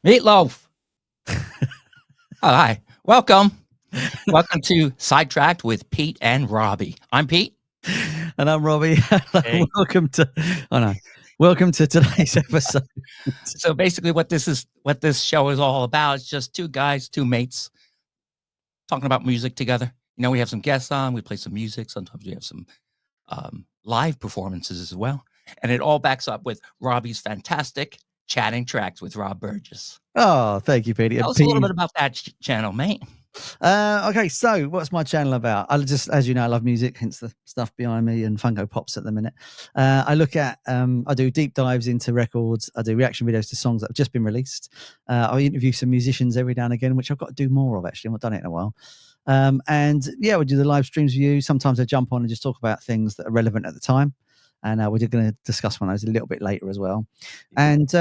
Meatloaf. Oh, hi. Welcome. Welcome to Sidetracked with Pete and Robbie. I'm Pete. And I'm Robbie. Hey. Welcome to today's episode. So basically what this show is all about is just two guys, two mates talking about music together. You know, we have some guests on, we play some music. Sometimes we have some live performances as well. And it all backs up with Robbie's fantastic chatting tracks with Rob Burgess. Oh, thank you, Petey. Tell us a little bit about that channel, mate. Okay, so what's my channel about? I just, as you know, I love music, hence the stuff behind me and Funko Pops at the minute. I look at, I do deep dives into records. I do reaction videos to songs that have just been released. I interview some musicians every now and again, which I've got to do more of, actually. I've not done it in a while. And yeah, we do the live streams with you. Sometimes I jump on and just talk about things that are relevant at the time. And we're going to discuss one of those a little bit later as well. And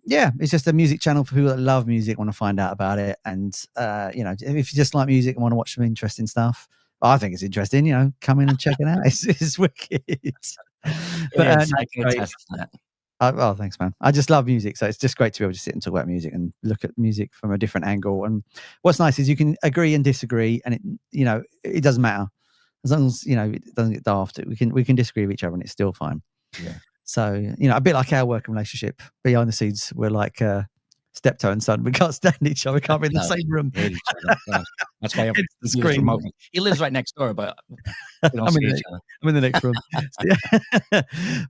yeah, it's just a music channel for people that love music, want to find out about it. And, you know, if you just like music and want to watch some interesting stuff, I think it's interesting, you know, come in and check it out. It's wicked. But, I can attest to that. Oh, thanks, man. I just love music. So it's just great to be able to sit and talk about music and look at music from a different angle. And what's nice is you can agree and disagree, and it, you know, it doesn't matter. As long as, you know, it doesn't get daft, we can disagree with each other and it's still fine. Yeah. So, you know, a bit like our working relationship. Behind the scenes, we're like steptoe and son. We can't stand each other. We can't be in the same room. That's why I'm the screen. He lives right next door, but I'm in the next room.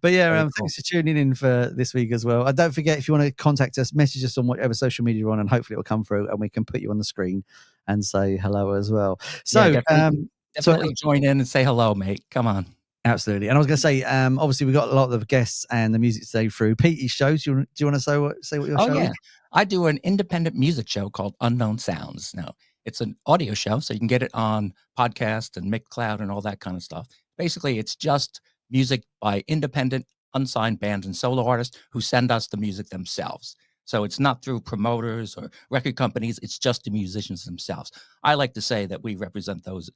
But yeah, thanks for tuning in for this week as well. And don't forget, if you want to contact us, message us on whatever social media you're on, and hopefully it will come through and we can put you on the screen and say hello as well. So, yeah, definitely join in and say hello, mate. Come on. Absolutely. And I was going to say, obviously, we got a lot of guests and the music today through Petey's shows. Do you want to say what your show is? I do an independent music show called Unknown Sounds. Now, it's an audio show, so you can get it on podcast and Mixcloud and all that kind of stuff. Basically, it's just music by independent, unsigned bands and solo artists who send us the music themselves. So it's not through promoters or record companies. It's just the musicians themselves. I like to say that we represent those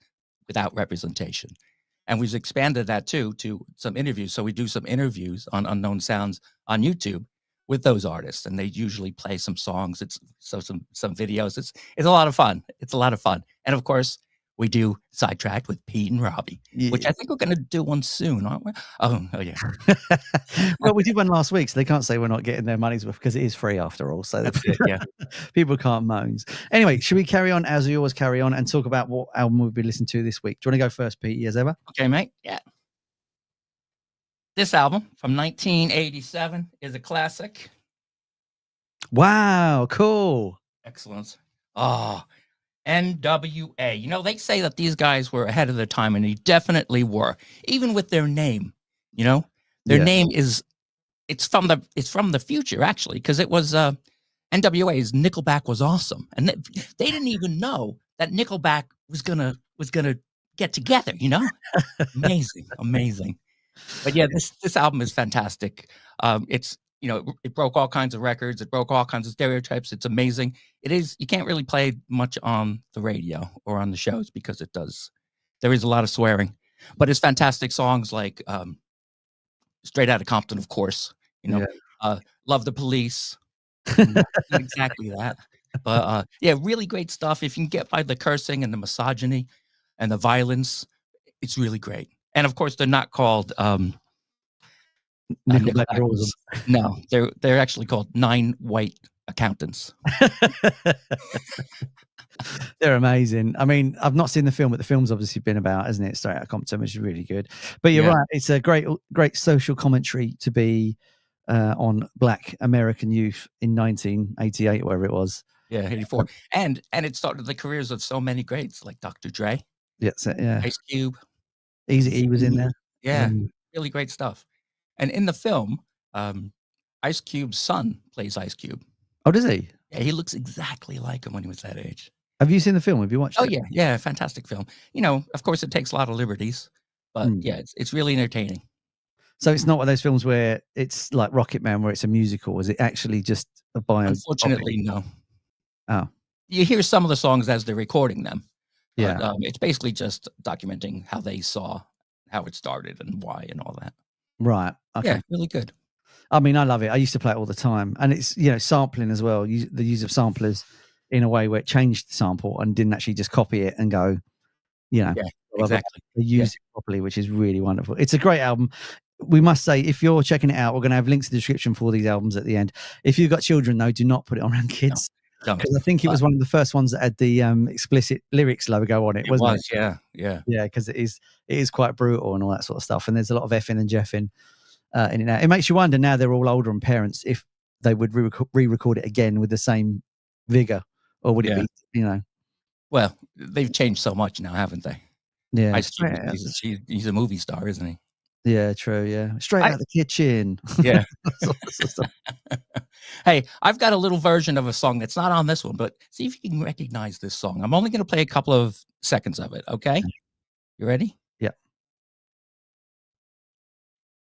without representation. And we've expanded that too to some interviews. So we do some interviews on Unknown Sounds on YouTube with those artists, and they usually play some songs. It's some videos. It's a lot of fun. It's a lot of fun. And of course, we do Sidetracked with Pete and Robbie, which I think we're going to do one soon, aren't we? Oh yeah. Well, we did one last week, so they can't say we're not getting their money's worth because it is free after all. So that's it, yeah. People can't moan. Anyway, should we carry on as we always carry on and talk about what album we've been listening to this week? Do you want to go first, Pete, as ever? Okay, mate. Yeah. This album from 1987 is a classic. Wow, cool. Excellent. Oh, N.W.A. You know, they say that these guys were ahead of their time, and they definitely were. Even with their name, you know, their name is it's from the future actually, because it was N.W.A.'s Nickelback was awesome, and they didn't even know that Nickelback was gonna get together. You know, amazing. But yeah, this album is fantastic. It's, you know, it broke all kinds of records. It broke all kinds of stereotypes. It's amazing. It is. You can't really play much on the radio or on the shows because there is a lot of swearing, but it's fantastic songs like Straight Outta Compton, of course, you know, Love the Police. Exactly that. But yeah, really great stuff. If you can get by the cursing and the misogyny and the violence, it's really great. And of course, they're not called Nickelback. No, they're actually called 9 White Accountants. They're amazing. I mean, I've not seen the film, but the film's obviously been about, isn't it? Straight Outta Compton, which is really good. But you're right; it's a great social commentary to be on Black American youth in 1988, whatever it was. Yeah, 84, and it started the careers of so many greats like Dr. Dre. Yeah, Ice Cube. Eazy-E was in there. Yeah, really great stuff. And in the film, Ice Cube's son plays Ice Cube. Oh, does he? Yeah, he looks exactly like him when he was that age. Have you seen the film? Have you watched it? Yeah, fantastic film. You know, of course, it takes a lot of liberties, but yeah, it's really entertaining. So it's not one of those films where it's like Rocket Man, where it's a musical. Is it actually just a bio? Unfortunately, no. Oh. You hear some of the songs as they're recording them. Yeah. But, it's basically just documenting how they saw how it started and why and all that. Right. Okay. Yeah, really good. I mean, I love it. I used to play it all the time, and it's sampling as well. The use of samplers in a way where it changed the sample and didn't actually just copy it and go, Yeah, exactly. They use it properly, which is really wonderful. It's a great album. We must say, if you're checking it out, we're going to have links in the description for these albums at the end. If you've got children, though, do not put it on around kids. No, because I think it was one of the first ones that had the explicit lyrics logo on it, wasn't it? Yeah. Because it is quite brutal and all that sort of stuff, and there's a lot of effing and jeffing in it now. It makes you wonder, now they're all older and parents, if they would re-record it again with the same vigor, or would it be, Well, they've changed so much now, haven't they? Yeah, he's a movie star, isn't he? Yeah, true. Yeah, straight out the kitchen. Yeah. Hey, I've got a little version of a song that's not on this one, but see if you can recognize this song. I'm only going to play a couple of seconds of it. Okay, you ready? Yeah.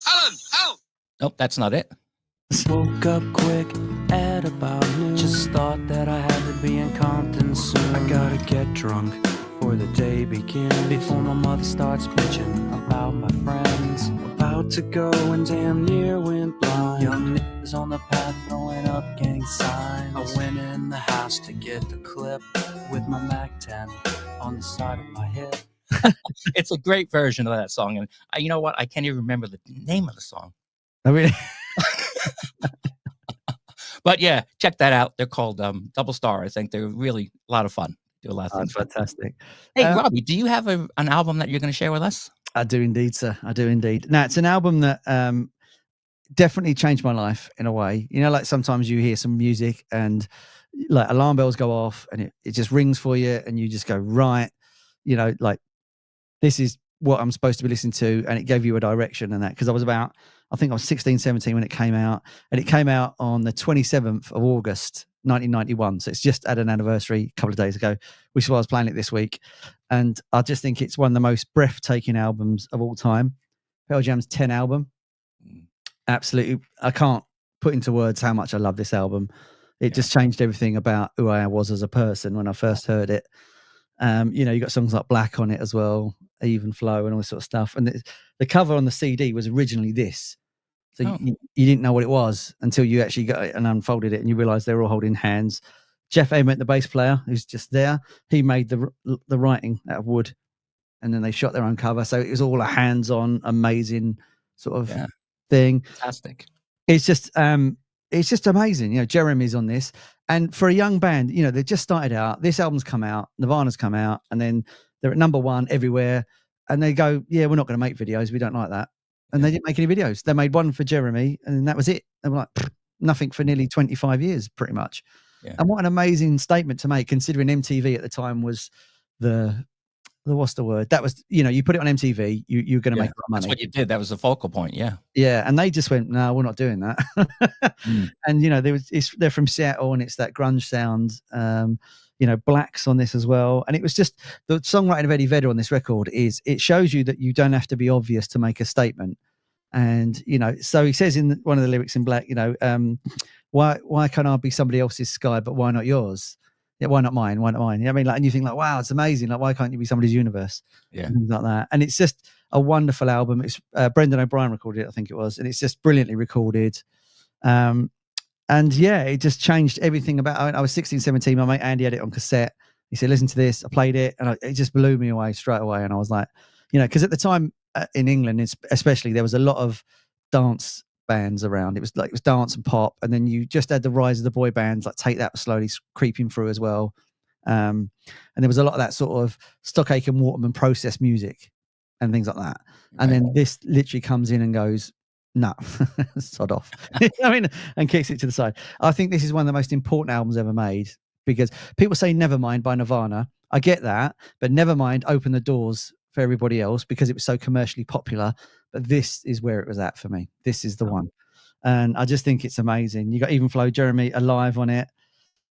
Alan, help! Nope, that's not it. Woke up quick at about noon. Just thought that I had to be in Compton soon. I gotta get drunk before the day begins, before my mother starts bitching about my friends. About to go and damn near went blind. Young niggas on the path throwing up gang signs. I went in the house to get the clip with my Mac 10 on the side of my head. It's a great version of that song, and you know what? I can't even remember the name of the song. I really. But yeah, check that out. They're called Double Star. I think they're really a lot of fun. Do a lot of things. Fantastic. Hey, Robbie, do you have an album that you're going to share with us? I do indeed, sir. I do indeed. Now, it's an album that definitely changed my life in a way. Like sometimes you hear some music and like alarm bells go off and it just rings for you and you just go, right, like this is what I'm supposed to be listening to. And it gave you a direction and that, because I think I was 16, 17 when it came out, and it came out on the 27th of August, 1991. So it's just had an anniversary a couple of days ago, which is why I was playing it this week. And I just think it's one of the most breathtaking albums of all time. Pearl Jam's 10 album. Absolutely. I can't put into words how much I love this album. It just changed everything about who I was as a person when I first heard it. You got songs like Black on it as well, Even Flow and all this sort of stuff. And the cover on the CD was originally this. So you didn't know what it was until you actually got it and unfolded it, and you realized they were all holding hands. Jeff Ament, the bass player, who's just there, he made the writing out of wood, and then they shot their own cover. So it was all a hands-on, amazing sort of thing. Fantastic. It's just amazing. Jeremy's on this, and for a young band, they just started out. This album's come out, Nirvana's come out, and then they're at number one everywhere. And they go, yeah, we're not going to make videos. We don't like that. And they didn't make any videos. They made one for Jeremy, and that was it. They were like, nothing for nearly 25 years, pretty much. Yeah. And what an amazing statement to make, considering MTV at the time was the what's the word? That was, you put it on MTV, you're going to make a lot of money. That's what you did. That was the focal point. Yeah. Yeah. And they just went, no, we're not doing that. And, they're from Seattle, and it's that grunge sound. Black's on this as well. And it was just the songwriting of Eddie Vedder on this record it shows you that you don't have to be obvious to make a statement. And, so he says in one of the lyrics in Black, why can't I be somebody else's sky, but why not yours? Yeah, why not mine? Why not mine? I mean, and you think like, wow, it's amazing. Like, why can't you be somebody's universe? Yeah. And things like that. And it's just a wonderful album. It's Brendan O'Brien recorded it, I think it was. And it's just brilliantly recorded. And yeah, it just changed everything about it. I was 16, 17. My mate Andy had it on cassette. He said, listen to this. I played it, and it just blew me away straight away. And I was like, because at the time in England, especially, there was a lot of dance bands around. It was dance and pop. And then you just had the rise of the boy bands, like Take That was slowly creeping through as well. And there was a lot of that sort of Stock Aitken Waterman process music and things like that. And then this literally comes in and goes, no, sod off. I mean, and kicks it to the side. I think this is one of the most important albums ever made, because people say Nevermind by Nirvana. I get that, but Nevermind opened the doors for everybody else because it was so commercially popular. But this is where it was at for me. This is the one. And I just think it's amazing. You got Even Flow, Jeremy Alive on it.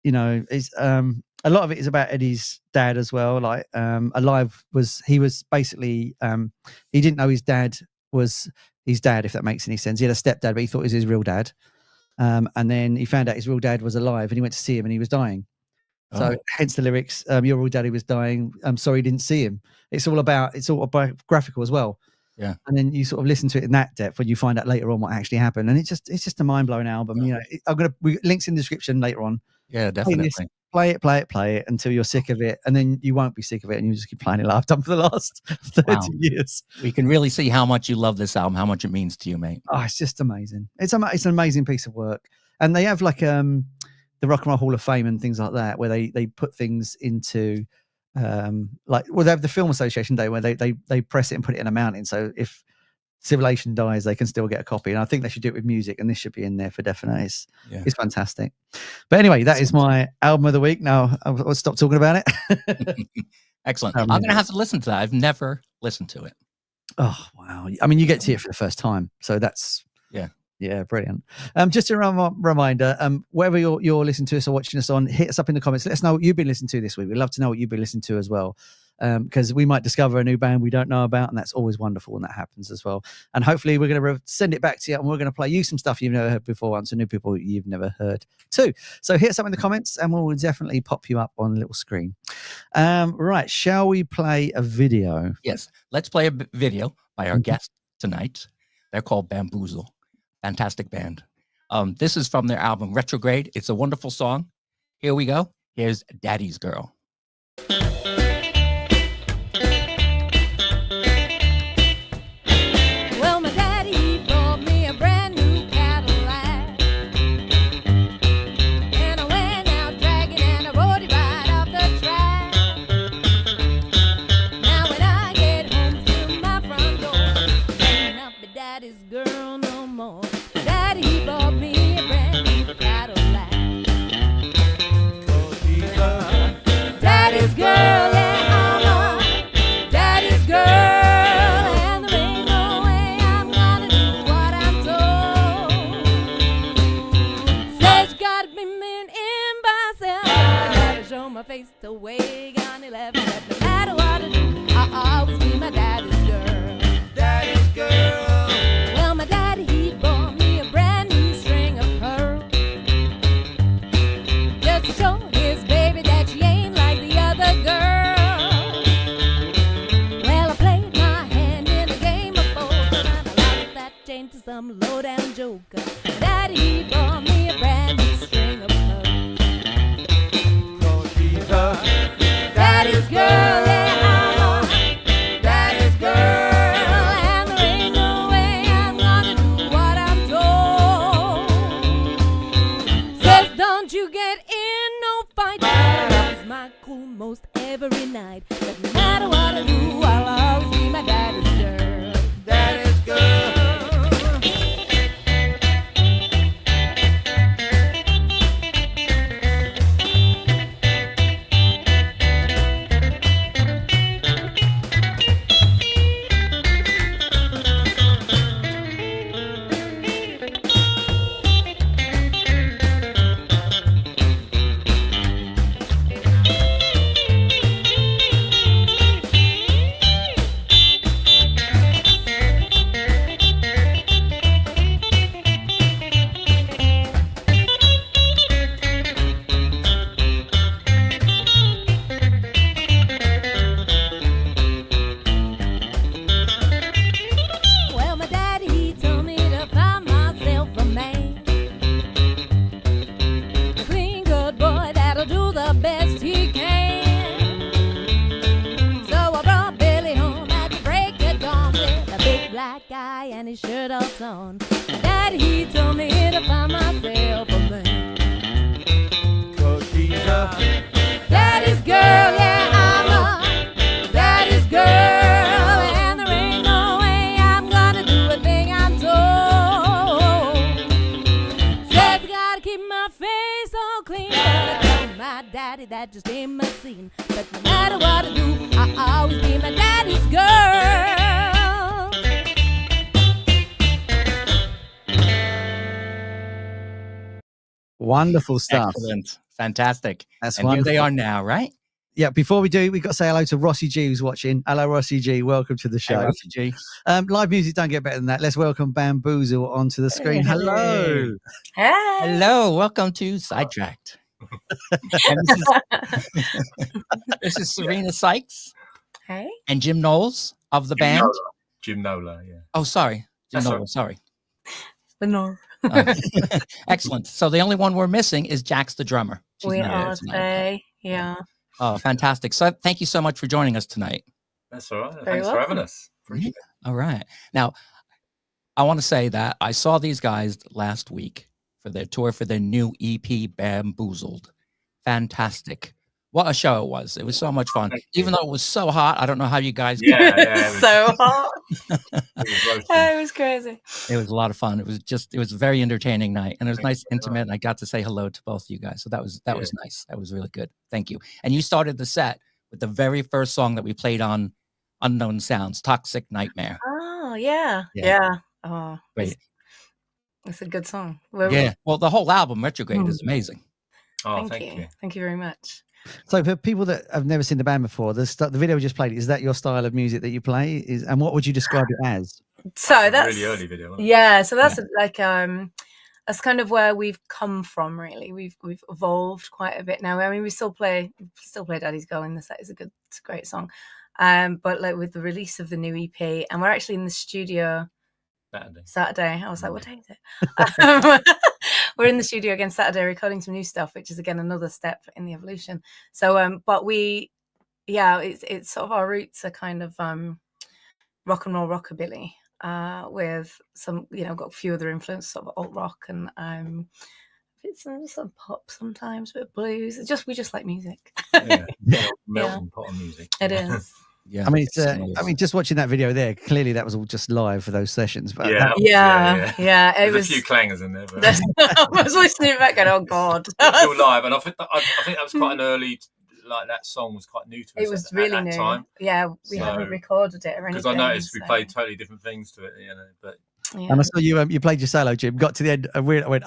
It's a lot of it is about Eddie's dad as well. Like Alive was basically he didn't know his dad was his dad, if that makes any sense. He had a stepdad, but he thought it was his real dad. And then he found out his real dad was alive, and he went to see him, and he was dying. So hence the lyrics, your real daddy was dying. I'm sorry you didn't see him. It's all autobiographical as well. Yeah. And then you sort of listen to it in that depth when you find out later on what actually happened. And it's just a mind blowing album. You know, links in the description later on. Yeah, definitely. Play it until you're sick of it, and then you won't be sick of it, and you just keep playing it like I've done for the last 30 years. We can really see how much you love this album, how much it means to you, mate. Oh, it's just amazing. It's an amazing piece of work, and they have like the Rock and Roll Hall of Fame and things like that, where they put things into they have the Film Association Day where they press it and put it in a mountain. So if Civilization dies, they can still get a copy, and I think they should do it with music, and this should be in there for definite. It's fantastic. But anyway, that is my album of the week. Now I'll stop talking about it. Excellent. I'm gonna have to listen to that. I've never listened to it. Oh wow! I mean, you get to see it for the first time, so that's brilliant. Just a reminder, wherever you're listening to us or watching us on, hit us up in the comments. Let us know what you've been listening to this week. We'd love to know what you've been listening to as well. Because we might discover a new band we don't know about, and that's always wonderful when that happens as well. And hopefully we're going to send it back to you, and we're going to play you some stuff you've never heard before and some new people you've never heard too. So hit us up in the comments, and we'll definitely pop you up on a little screen. Right, shall we play a video? Yes, let's play a video by our guest tonight. They're called Bamboozle. Fantastic band. This is from their album Retrograde. It's a wonderful song. Here we go. Here's Daddy's Girl. Face to wake on 11. No matter what I do, I'll always be my daddy's girl. Daddy's girl. Well, my daddy, he bought me a brand new string of pearls, just to show his baby that she ain't like the other girls. Well, I played my hand in a game of poker, and I lost that chain to some low-down joker. Daddy, he bought me a brand new string of pearls. Daddy's girl, yeah, I'm daddy's girl, and there ain't no way I'm gonna do what I'm told. Says don't you get in no fight, that's my cool most every night. But no matter what I do, I'll always be my daddy's girl. Daddy's girl. His shirt all torn. Daddy, he told me to find myself a man. 'Cause she's a daddy's girl, yeah, I'm a daddy's girl, and there ain't no way I'm gonna do a thing I'm told. Says I gotta keep my face all clean, but I tell my daddy that just ain't my scene. But no matter what I do, I'll always be my daddy's girl. Wonderful stuff. Excellent. Fantastic. That's and wonderful. Here they are now, right? Yeah, before we do, we've got to say hello to Rossi G who's watching. Hello, Rossi G. Welcome to the show. Hey, Rossi G. Live music don't get better than that. Let's welcome Bamboozle onto the screen. Hey. Hello. Hi. Hello. Welcome to Sidetracked. And this is Serena Sykes. Hey. And Jim Knowles of the band. Jim Nola, yeah. Oh, sorry. That's No, all right. sorry. No. Excellent. So the only one we're missing is Jax the drummer. She's We not here are tonight. today. Yeah. Oh, fantastic. So thank you so much for joining us tonight. That's all right. Very Thanks for having us. Appreciate it. All right. Now, I want to say that I saw these guys last week for their tour for their new EP, Bamboozled. Fantastic. What a show it was. It was so much fun. Thank you. Even though it was so hot, I don't know how you guys Yeah, It yeah. was so hot. It was roasting. It was crazy. It was a lot of fun. It was a very entertaining night, and it was Thank nice, you very intimate, and I got to say hello to both of you guys. So that was nice. That was really good. Thank you. And you started the set with the very first song that we played on Unknown Sounds, "Toxic Nightmare." Oh, yeah. Yeah. Yeah. Oh, Great. it's a good song. Yeah. Well, the whole album, Retrograde, is amazing. Oh, Thank you. Thank you very much. So for people that have never seen the band before, the video we just played, is that your style of music that you play? And what would you describe it as? So that's a really early video. Wasn't it? Yeah. So that's like that's kind of where we've come from. Really, we've evolved quite a bit now. I mean, we still play Daddy's Girl in the set. It's a great song. But like with the release of the new EP, and we're actually in the studio Saturday. I was like, what day is it? We're in the studio again Saturday recording some new stuff, which is again another step in the evolution. So but it's sort of our roots are kind of rock and roll rockabilly with some, got a few other influences, sort of alt rock and it's some pop sometimes, but blues. We just like music. Melting pot of music. It is. Yeah. I mean, just watching that video there, clearly that was all just live for those sessions. But yeah. There's was a few clangers in there. But I was listening back going, oh God. It's all live, and I think that was quite an early, like that song was quite new to us. It was really at that new. time. Yeah, we hadn't recorded it or anything. Because I noticed we played totally different things to it, but. Yeah. And I saw you played your solo, Jim. Got to the end, and I went,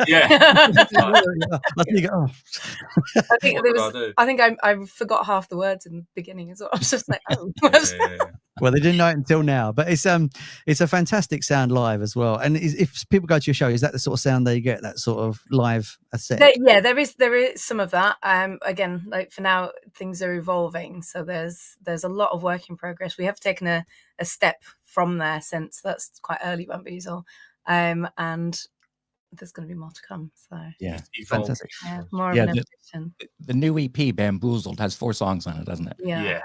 Yeah. I think I forgot half the words in the beginning as well. I was just like, oh. Well, they didn't know it until now, but it's a fantastic sound live as well. And if people go to your show, is that the sort of sound they get? That sort of live set? There is some of that. Again, like for now, things are evolving, so there's a lot of work in progress. We have taken a step from there since that's quite early Bamboozle, and there's going to be more to come. So yeah, fantastic. Yeah, more of an evolution. The new EP Bamboozled has 4 songs on it, doesn't it? Yeah.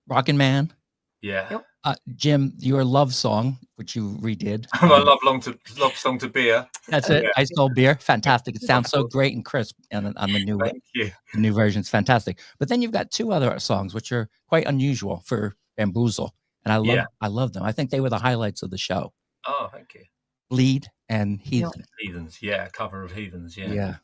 Rockin' Man. Yeah. Yep. Jim, your love song, which you redid. My love song to beer. That's it. I Stole Beer. Fantastic. It sounds so great and crisp on the new. Thank you. The new version is fantastic. But then you've got 2 other songs which are quite unusual for Bamboozle, and I love them. I think they were the highlights of the show. Oh, thank you. Bleed and Heathen. Heathens, yeah, cover of Heathens, yeah. Yeah.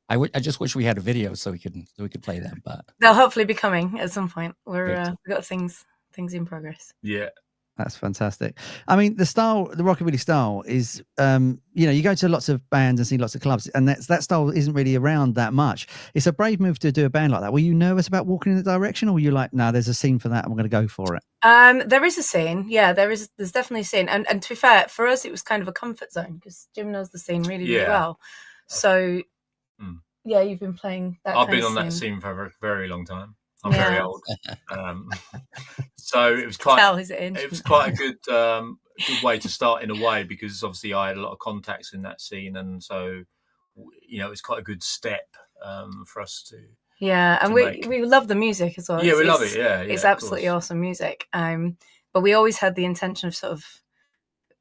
I just wish we had a video so we could play them, but they'll hopefully be coming at some point. We've got things in progress. Yeah. That's fantastic. I mean, the rockabilly style is, you go to lots of bands and see lots of clubs, and that style isn't really around that much. It's a brave move to do a band like that. Were you nervous about walking in the direction, or were you like, no, there's a scene for that, I'm going to go for it? There is a scene. Yeah, there's definitely a scene. And to be fair, for us, it was kind of a comfort zone because Jim knows the scene really, really well. So, yeah, you've been playing that. I've been on that scene for a very, very long time. I'm very old. So it was quite a good way to start in a way, because obviously I had a lot of contacts in that scene, and so it's quite a good step for us to. Yeah, and we love the music as well. Yeah, we love it. Yeah, it's absolutely awesome music. But we always had the intention of sort of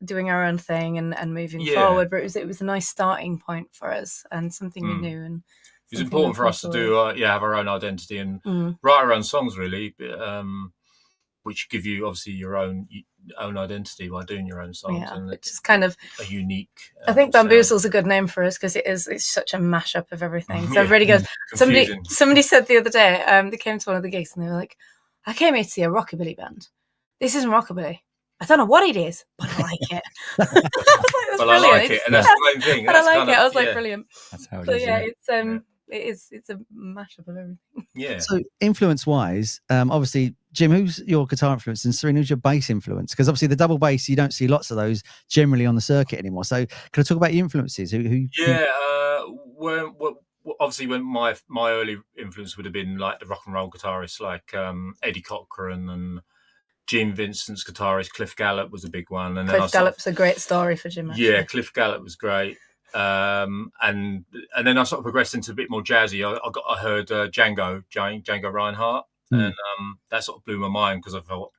doing our own thing and moving forward. But it was a nice starting point for us and something we knew. And it was important for us to do have our own identity and write our own songs, really, which give you obviously your own identity by doing your own songs. Yeah, and which is kind of a unique. I think Bamboozle's a good name for us because it's such a mashup of everything. So everybody goes. Somebody said the other day, they came to one of the gigs and they were like, "I came here to see a rockabilly band. This isn't rockabilly. I don't know what it is, but I like it." I was like, I like it, and that's the main thing. And I like it. I was like, brilliant. That's how it so is. Yeah, it's a mashup of everything. Yeah. So influence-wise, obviously, Jim, who's your guitar influence, and Serena, who's your bass influence? Because obviously the double bass, you don't see lots of those generally on the circuit anymore. So can I talk about your influences? Obviously when my early influence would have been like the rock and roll guitarists like Eddie Cochran and Gene Vincent's guitarist Cliff Gallup was a big one, and Cliff Gallup's a great story for Jim. Actually. Yeah, Cliff Gallup was great, and then I sort of progressed into a bit more jazzy. I heard Django Reinhardt, and that sort of blew my mind because I thought,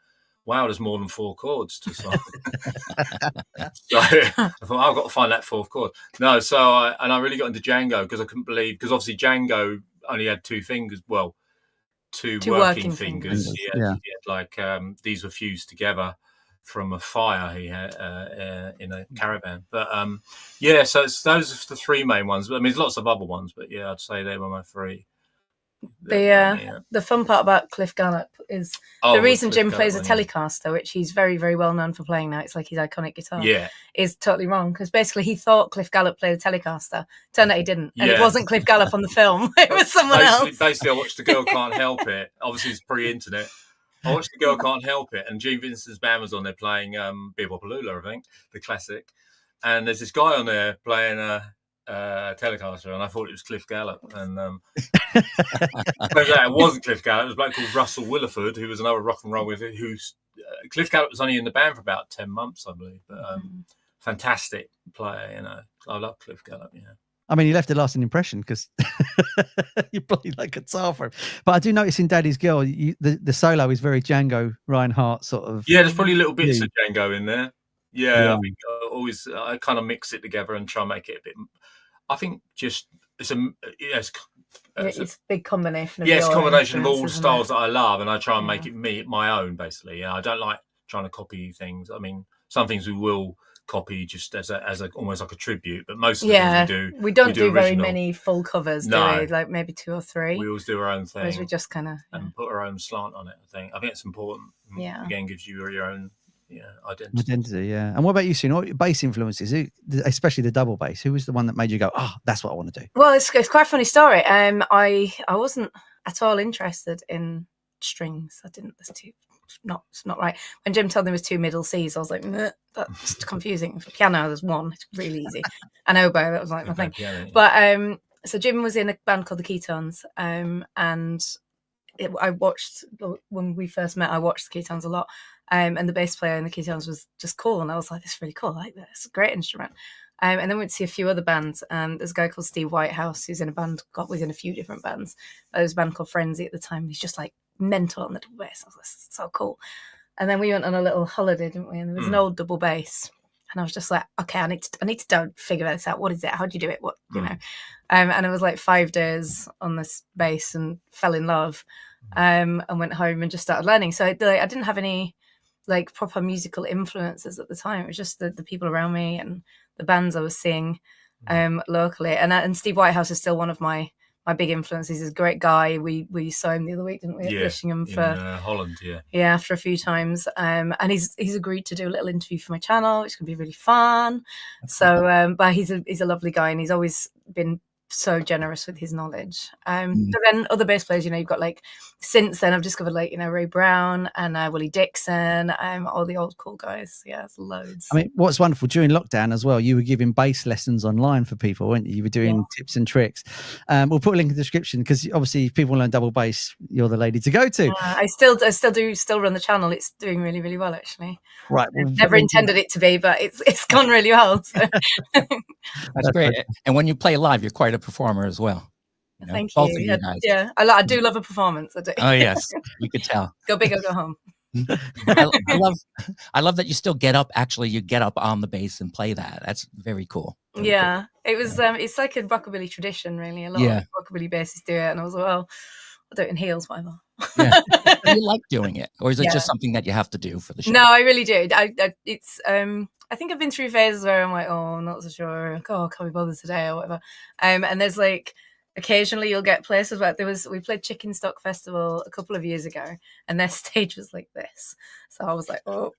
wow, there's more than 4 chords to song. So I thought, I've got to find that 4th chord. No, so I really got into Django because I couldn't believe, because obviously Django only had 2 fingers. Well, two working fingers. He had like these were fused together from a fire he had in a caravan. But so those are the 3 main ones. I mean, there's lots of other ones, but yeah, I'd say they were my 3. The fun part about Cliff Gallup is the reason Jim plays a Telecaster, which he's very, very well known for playing now. It's like his iconic guitar. Yeah, is totally wrong because basically he thought Cliff Gallup played a Telecaster. Turned out he didn't, and it wasn't Cliff Gallup on the film. It was someone else. Basically, I watched The Girl Can't Help It. Obviously, it's pre-internet. I watched The Girl Can't Help It, and Gene Vincent's band was on there playing Bebopaloola, I think, the classic. And there's this guy on there playing a Telecaster, and I thought it was Cliff Gallup, and it wasn't Cliff Gallup. It was a bloke called Russell Williford, who was another rock and roll with it. Cliff Gallup was only in the band for about 10 months, I believe, but fantastic player. You know, I love Cliff Gallup. You know, I mean, he left a lasting impression because you played like guitar for him. But I do notice in Daddy's Girl, the solo is very Django Reinhardt sort of. Yeah, there's probably little bits of Django in there. Yeah. I kind of mix it together and try and make it a bit. I think just it's a big combination of it's a combination of all styles that I love, and I try and make it my own basically. Yeah, I don't like trying to copy things. I mean, some things we will copy just as a almost like a tribute, but most of the things we don't do very many full covers, do we? Like maybe 2 or 3. We always do our own thing. Whereas we just kind of and put our own slant on it. I think it's important. Yeah, again, gives you your own. Identity, yeah. And what about you, Sue? What bass influences, especially the double bass? Who was the one that made you go, "Oh, that's what I want to do"? Well, it's quite a funny story. I wasn't at all interested in strings. I didn't. It's not right. When Jim told me it was 2 middle C's, I was like, that's confusing. For piano, there's 1. It's really easy. And oboe, that was like my thing. Piano, But so Jim was in a band called the Ketones, and I watched when we first met. I watched the Ketones a lot. And the bass player in the Ketones was just cool, and I was like, "This is really cool. I like this. It's a great instrument." And then we went to see a few other bands. There's a guy called Steve Whitehouse who's in a band. Was in a few different bands. There was a band called Frenzy at the time. He's just like mental on the double bass. I was like, "So cool." And then we went on a little holiday, didn't we? And there was an old double bass, and I was just like, "Okay, I need to figure this out. What is it? How do you do it? What you know?" And it was like 5 days on this bass, and fell in love. And went home and just started learning. So I didn't have any like proper musical influences at the time. It was just the people around me and the bands I was seeing locally. And Steve Whitehouse is still one of my big influences. He's a great guy. We saw him the other week, didn't we? Yeah, Fishingham for Holland. Yeah, after a few times. And he's agreed to do a little interview for my channel, which can be really fun. So, but he's a lovely guy, and he's always been so generous with his knowledge. But then other bass players, you've got like, since then I've discovered like, Ray Brown and Willie Dixon, all the old cool guys. Yeah, it's loads. I mean, what's wonderful during lockdown as well, you were giving bass lessons online for people, weren't you? You were doing tips and tricks. We'll put a link in the description because obviously if people learn double bass, you're the lady to go to. I still run the channel. It's doing really, really well actually. Right. Never intended it to be, but it's gone really well. So. That's great. And when you play live, you're quite a performer as well. Thank both you. Of you guys. Yeah, I do love a performance. I do. Oh yes, you could tell. Go big or go home. I love that you still get up. Actually, you get up on the bass and play that. That's very cool. Yeah, it was. It's like a rockabilly tradition, really. A lot of rockabilly bassists do it, and I was like, well, I'll do it in heels, whatever. Yeah. Do you like doing it, or is it just something that you have to do for the show? No, I really do. I think I've been through phases where I'm like, oh, I'm not so sure. Oh, can't be bothered today or whatever. And there's like, occasionally you'll get places where we played Chicken Stock Festival a couple of years ago, and their stage was like this. So I was like, oh.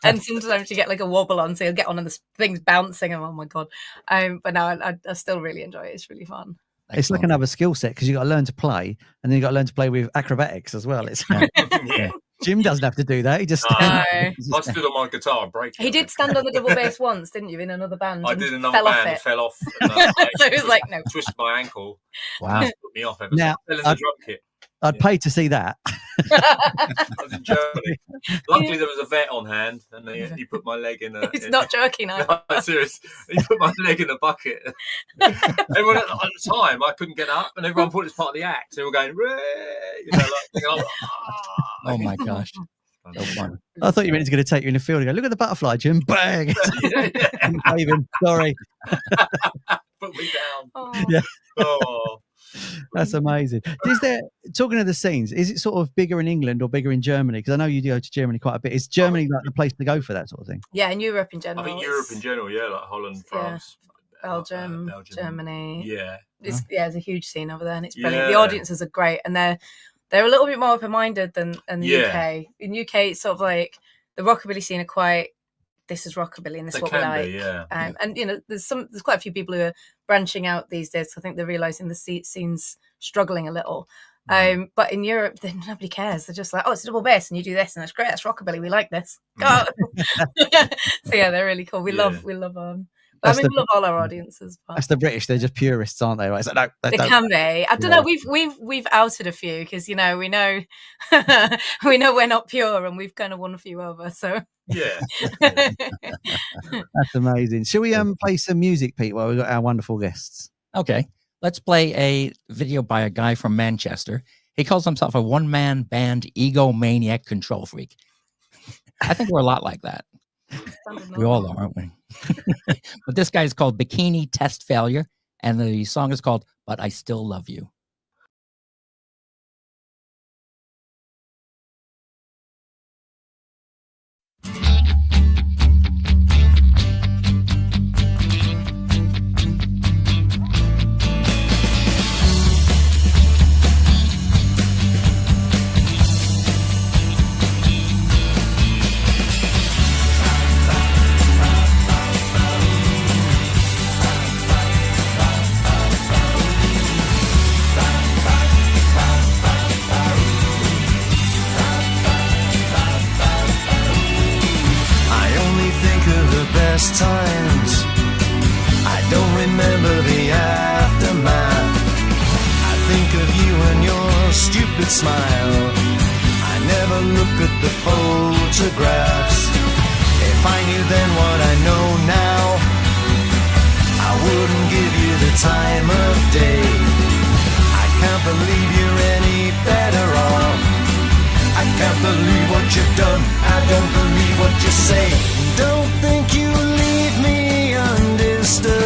And sometimes you get like a wobble on, so you'll get on and the thing's bouncing, and oh my god. But no, I still really enjoy it. It's really fun. It's like another skill set because you got to learn to play, and then you got to learn to play with acrobatics as well. It's Jim doesn't have to do that. He just I stood on my guitar and break. He did stand on the double bass once, didn't you? In another band. I did another band. It fell off. So it was like no. Twisted my ankle. Wow. Put me off ever. Now, Fell in the drum kit. I'd pay to see that. I was in Germany. Luckily, there was a vet on hand, and he put my leg in a. It's not joking. No, serious. He put my leg in a bucket. Everyone at the time, I couldn't get up, and everyone thought it's part of the act. They were going, Oh my gosh. So fun. I thought you meant he's going to take you in the field and go, look at the butterfly, Jim. Bang. Sorry. Put me down. Oh. Yeah. Oh. That's amazing. Is there, talking of the scenes, is it sort of bigger in England or bigger in Germany? Because I know you do go to Germany quite a bit. Is Germany like the place to go for that sort of thing? Yeah, in Europe in I general. think Europe in general, like Holland, France, Belgium, Germany. Yeah. There's a huge scene over there, and it's brilliant. The audiences are great, and they're a little bit more open-minded than the UK. In UK, it's sort of like the rockabilly scene are quite. This is rockabilly, and this is what we like. And you know, there's quite a few people who are branching out these days. I think they're realizing the scene's struggling a little. But in Europe, then nobody cares. They're just like, oh, it's a double bass, and you do this, and that's great. That's rockabilly. We like this. Go. So yeah, they're really cool. We love we love all our audiences. But that's the British. They're just purists, aren't they? Right? So, no, they can be. I don't know. We've outed a few because we know we know we're not pure, and we've kind of won a few over. So yeah, that's amazing. Shall we play some music, Pete? While we've got our wonderful guests. Okay, let's play a video by a guy from Manchester. He calls himself a one-man band egomaniac control freak. I think we're a lot like that. We all are, aren't we? But this guy is called Bikini Test Failure, and the song is called But I Still Love You. Times I don't remember the aftermath. I think of you and your stupid smile. I never look at the photographs. If I knew then what I know now, I wouldn't give you the time of day. I can't believe you're any better off. I can't believe what you've done. I don't believe what you say. Don't think you leave me undisturbed,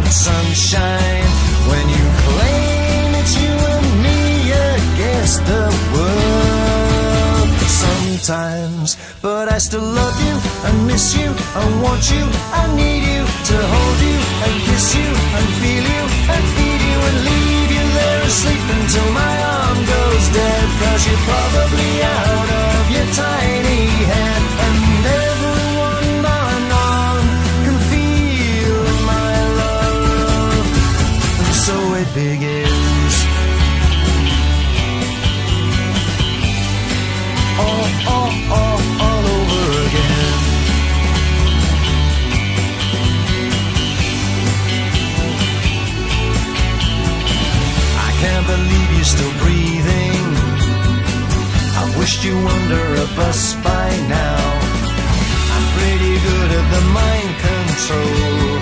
sunshine, when you claim it's you and me against the world. Sometimes, but I still love you and miss you and want you. I need you to hold you and kiss you and feel you and feed you and leave you there asleep until my arm goes dead. 'Cause you're probably out of your tiny head, and everyone bar none can feel my love. And so it begins. All over again. I can't believe you're still breathing. I wished you under a bus by now. I'm pretty good at the mind control.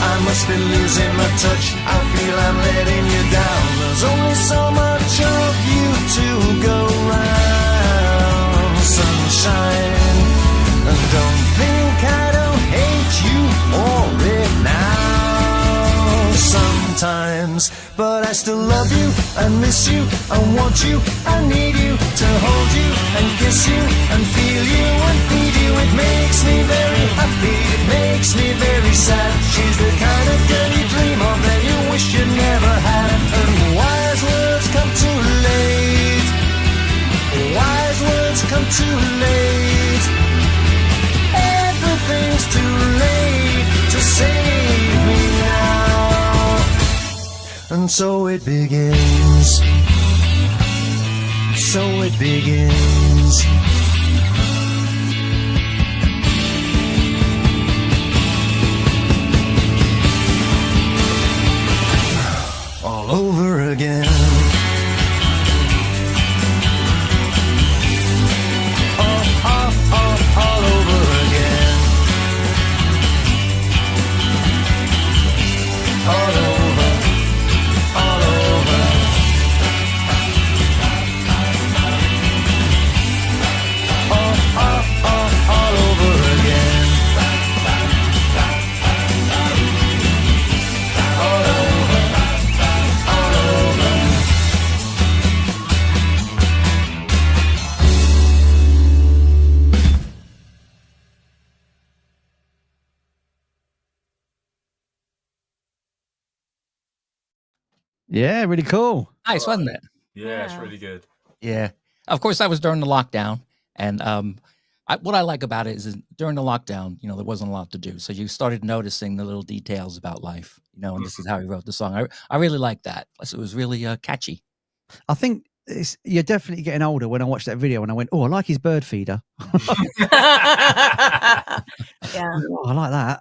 I must be losing my touch. I feel I'm letting you down. There's only so much of you to go round, sunshine. And don't think I don't hate you for it now. Sometimes, but I still love you and miss you and want you. I need you to hold you and kiss you and feel you and feed you. It makes me very happy, it makes me very sad. She's the kind of girl you dream of that you wish you never had. And wise words come too late. Wise words come too late. Everything's too late to save me now. And so it begins. So it begins. All over again. Yeah, really cool. Nice, wasn't it? Yeah, it's Yeah. really good. Yeah. Of course, that was during the lockdown. And what I like about it is during the lockdown, there wasn't a lot to do. So you started noticing the little details about life, and this is how he wrote the song. I really like that. Plus, it was really catchy. I think you're definitely getting older when I watched that video and I went, oh, I like his bird feeder. Yeah. Oh, I like that.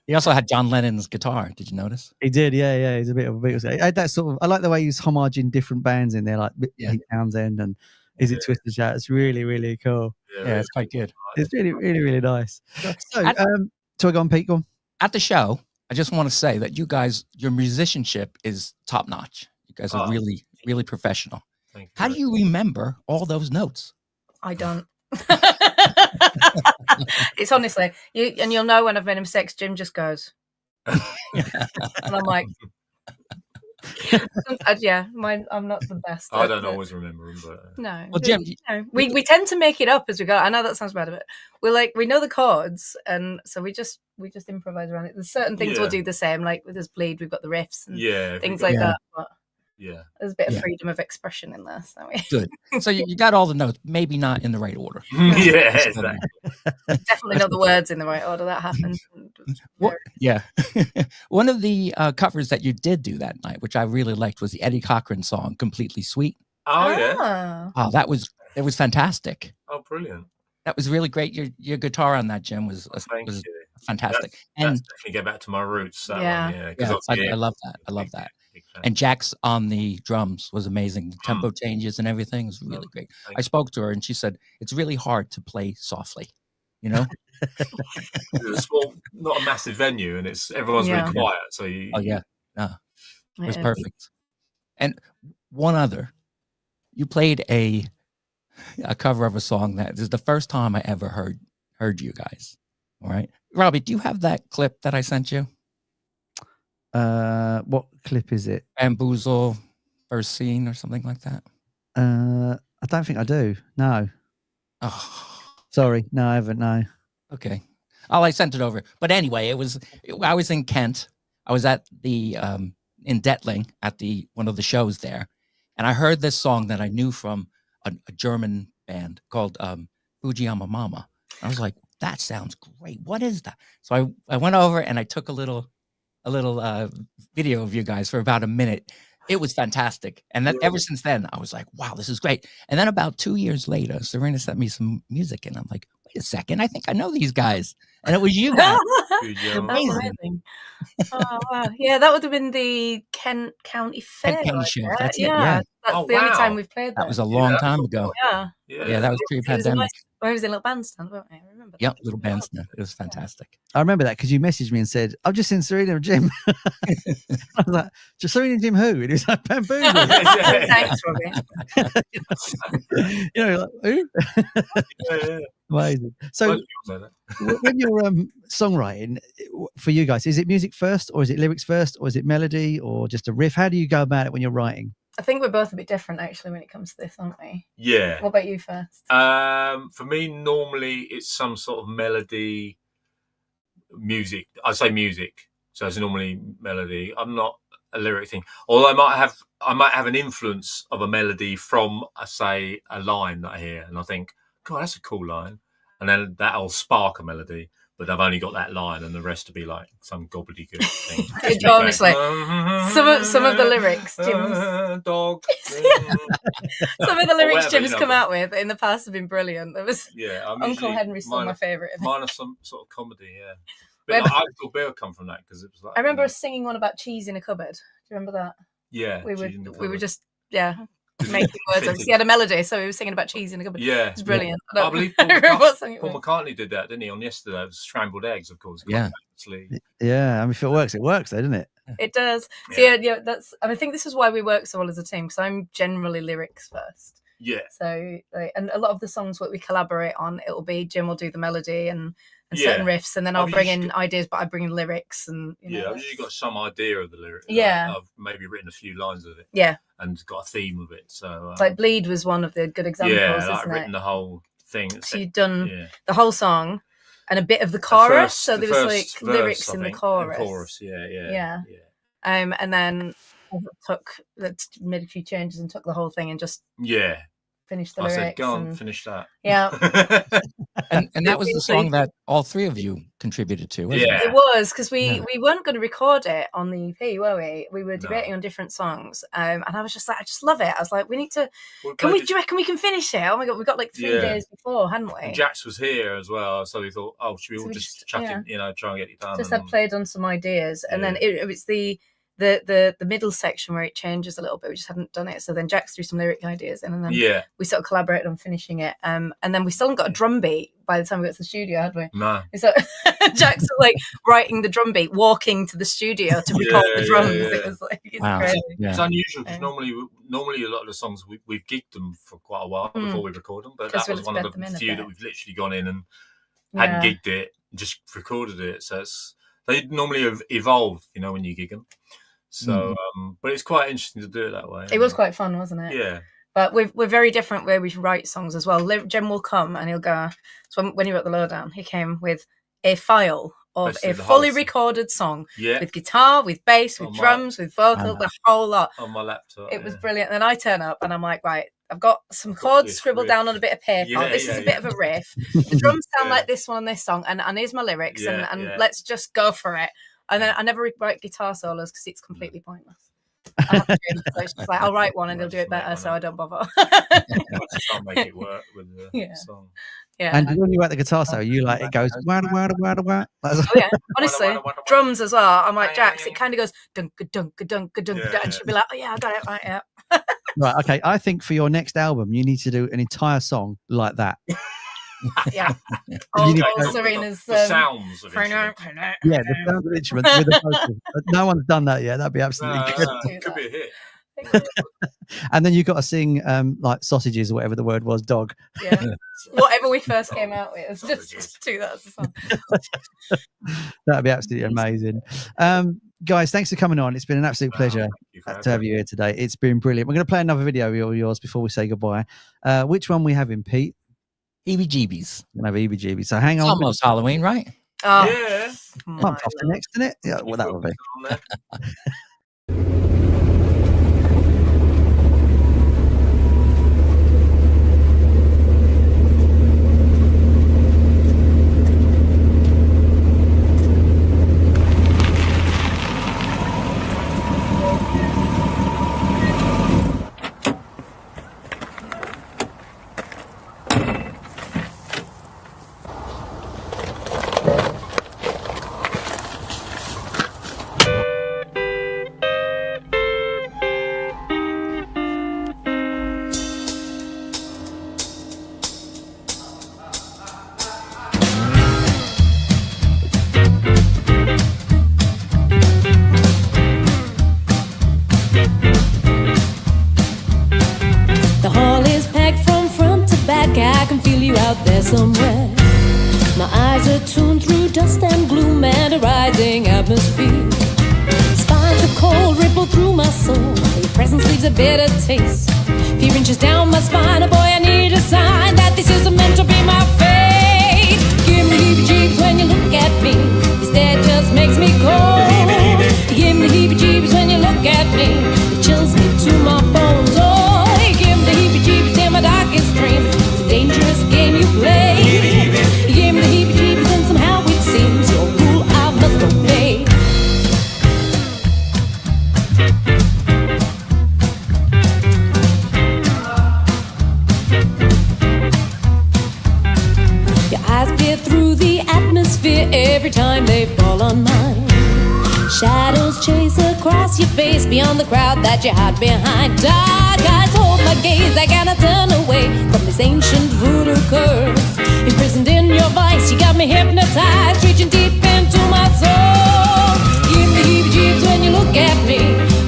He also had John Lennon's guitar. Did you notice? He did, yeah. He's a bit of a Beatles. He had that sort of. I like the way he's homaging different bands in there, like Pete Townsend and Is It Twisted Shout. It's really, really cool. Yeah, it's quite good. It's really, really, really nice. So, so go on, Pete. Go on. At the show, I just want to say that you guys, your musicianship is top notch. You guys are really, really professional. Thank you. How do you remember all those notes? I don't. It's honestly, you'll know when I've made a mistake. Jim just goes, and I'm like, I'm not the best. I don't always remember them, but no. Well, Jim, we tend to make it up as we go. I know that sounds bad, but we know the chords, and so we just improvise around it. There's certain things we'll do the same, like with this Bleed, we've got the riffs and things like that. But there's a bit of freedom of expression in there. So good. So you got all the notes, maybe not in the right order. Yeah, exactly. Definitely not the words in the right order. That happens. Yeah. One of the covers that you did do that night, which I really liked, was the Eddie Cochran song "Completely Sweet." Oh yeah. Oh, it was fantastic. Oh, brilliant. That was really great. Your guitar on that, Jim, was fantastic. That's definitely get back to my roots. That one, I love that. I love that. And Jack's on the drums was amazing. The tempo changes and everything was really great. I spoke to her and she said it's really hard to play softly. It's a small, not a massive venue, and everyone's really quiet. So it was perfect. And one other, you played a cover of a song that is the first time I ever heard you guys. All right, Robbie, do you have that clip that I sent you? What clip is it? Bamboozle, first scene or something like that. I don't think I do. No. Oh, sorry. No, I haven't. No. Okay. I sent it over. But anyway, I was in Kent. I was at the in Detling at one of the shows there, and I heard this song that I knew from a German band called Fujiyama Mama. I was like, that sounds great. What is that? So I went over and I took a little video of you guys for about a minute. It was fantastic. And then ever since then, I was like, wow, this is great. And then about 2 years later, Serena sent me some music and I'm like, wait a second, I think I know these guys. And it was you guys. Amazing. Oh, wow. Yeah, that would have been the Kent County Fair. Kent County Show. That's it. Yeah. That's the only time we've played that. That was a long time ago. Yeah, that was pre-pandemic. Where was in a little bandstand, weren't we? I remember that. Yep, little bandstand. It was fantastic. I remember that because you messaged me and said, I've just seen Serena and Jim. I was like, just Serena and Jim who? And he was like, Bamboozle. Thanks, Robbie. Like, who? Amazing. So when you're songwriting, for you guys, is it music first or is it lyrics first or is it melody or just a riff? How do you go about it when you're writing? I think we're both a bit different actually when it comes to this, aren't we? Yeah. What about you first? For me, normally it's some sort of melody, music. I say music, so it's normally melody. I'm not a lyric thing. Although I might have an influence of a melody from, say, a line that I hear, and I think, God, that's a cool line, and then that'll spark a melody. But I've only got that line, and the rest will be like some gobbledygook thing. Honestly, some of the lyrics, Jim's dog. some of the lyrics Jim's come out with in the past have been brilliant. There was Uncle Henry's still my favourite. Mine are some sort of comedy, But I thought Bill come from that because it was like. I remember us singing one about cheese in a cupboard. Do you remember that? Yeah, we were just making words up. He had a melody, so he was singing about cheese in a cupboard. Yeah, it was brilliant. Yeah. I believe Paul McCartney did that, didn't he? On yesterday, it was scrambled eggs, of course. Yeah. I mean, if it works, though, doesn't it? It does. So that's. I think this is why we work so well as a team because I'm generally lyrics first. Yeah. So, and a lot of the songs that we collaborate on, it'll be Jim will do the melody and certain riffs, and then I'll bring in ideas, but I bring in lyrics and. I've usually got some idea of the lyrics. Yeah. I've maybe written a few lines of it. Yeah. And got a theme of it. So. Like Bleed was one of the good examples. Yeah, I've written the whole thing. So you've done the whole song and a bit of the chorus. So there was like lyrics in the chorus. Yeah. And then made a few changes and took the whole thing and just Yeah. finished the I lyrics. said, go on, and, finish that. Yeah. And that was the song that all three of you contributed to, wasn't Yeah. It was, because we weren't going to record it on the EP, were we? We were debating on different songs. And I was just like, I just love it. I was like, we need to, do you reckon we can finish it? Oh my God, we got like 3 days before, hadn't we? And Jax was here as well. So we thought, oh, should we all just chat in, try and get it done? Just had played on some ideas. And then it was the middle section where it changes a little bit. We just hadn't done it. So then Jax threw some lyric ideas in, and then we sort of collaborated on finishing it. And then we still hadn't got a drum beat by the time we got to the studio, had we? No. So Jax was like writing the drum beat, walking to the studio to record the drums. It was like, it's crazy. It's unusual because normally a lot of the songs we've gigged them for quite a while before we record them, but that was one of the few that we've literally gone in and hadn't gigged it, just recorded it. So they normally have evolved, when you gig them. So, but it's quite interesting to do it that way. It was quite fun, wasn't it? Yeah. But we're very different where we write songs as well. Jem will come and he'll go. So when he wrote The Lowdown, he came with a file of a fully recorded song with guitar, with bass, with drums, with vocal, the whole lot on my laptop. It was brilliant. And then I turn up and I'm like, right, I've got some chords scribbled down on a bit of paper. This is a bit of a riff. The drums sound like this one on this song, and here's my lyrics, and let's just go for it. And then I never write guitar solos because it's completely pointless. So it's just like, I'll write one and he'll do it better, so I don't bother. I just can't make it work with the song. Yeah. And when you write the guitar solo, you like it goes wada wada wada wada. Oh yeah, honestly, drums as well. I'm like, Jax, it kind of goes dunk dunk dunk dunk, and she'll be like, oh yeah, I got it right, yeah. Right, okay. I think for your next album, you need to do an entire song like that. Yeah. All Serena's sounds of instruments. Yeah, the sounds of instruments with the vocals. No one's done that yet. That'd be absolutely incredible. It could be a hit. And then you've got to sing like sausages or whatever the word was, dog. Yeah. Whatever we first came out with. It's just do that as a song. That'd be absolutely amazing. Guys, thanks for coming on. It's been an absolute pleasure to have you here today. It's been brilliant. We're going to play another video of yours before we say goodbye. Which one we having, Pete? Heebie-jeebies. We'll have Heebie-jeebies. So hang on. It's almost Halloween, right? Oh, yeah. Pumped off the next, isn't it? Yeah, well, that will be. Somewhere, my eyes are tuned through dust and gloom and a rising atmosphere. Spines of cold ripple through my soul. Your presence leaves a bitter taste. Fear inches down my spine. Oh boy, I need a sign that this isn't meant to be my fate. Give me heebie-jeebies when you look at me. This dead just makes me cold. Give me heebie-jeebies when you look at me. It chills me to my bones. Oh, give me the heebie-jeebies in my darkest dreams. It's a dangerous game you play. Give me the heebie-jeebies and somehow it seems your rule I must obey. Your eyes peer through the atmosphere every time they fall on mine. Shadows chase across your face beyond the crowd that you hide behind. Dark eyes hold my gaze, I cannot turn away from this ancient voodoo curse. Imprisoned in your vice, you got me hypnotized, reaching deep into my soul. Give me heebie-jeebies when you look at me.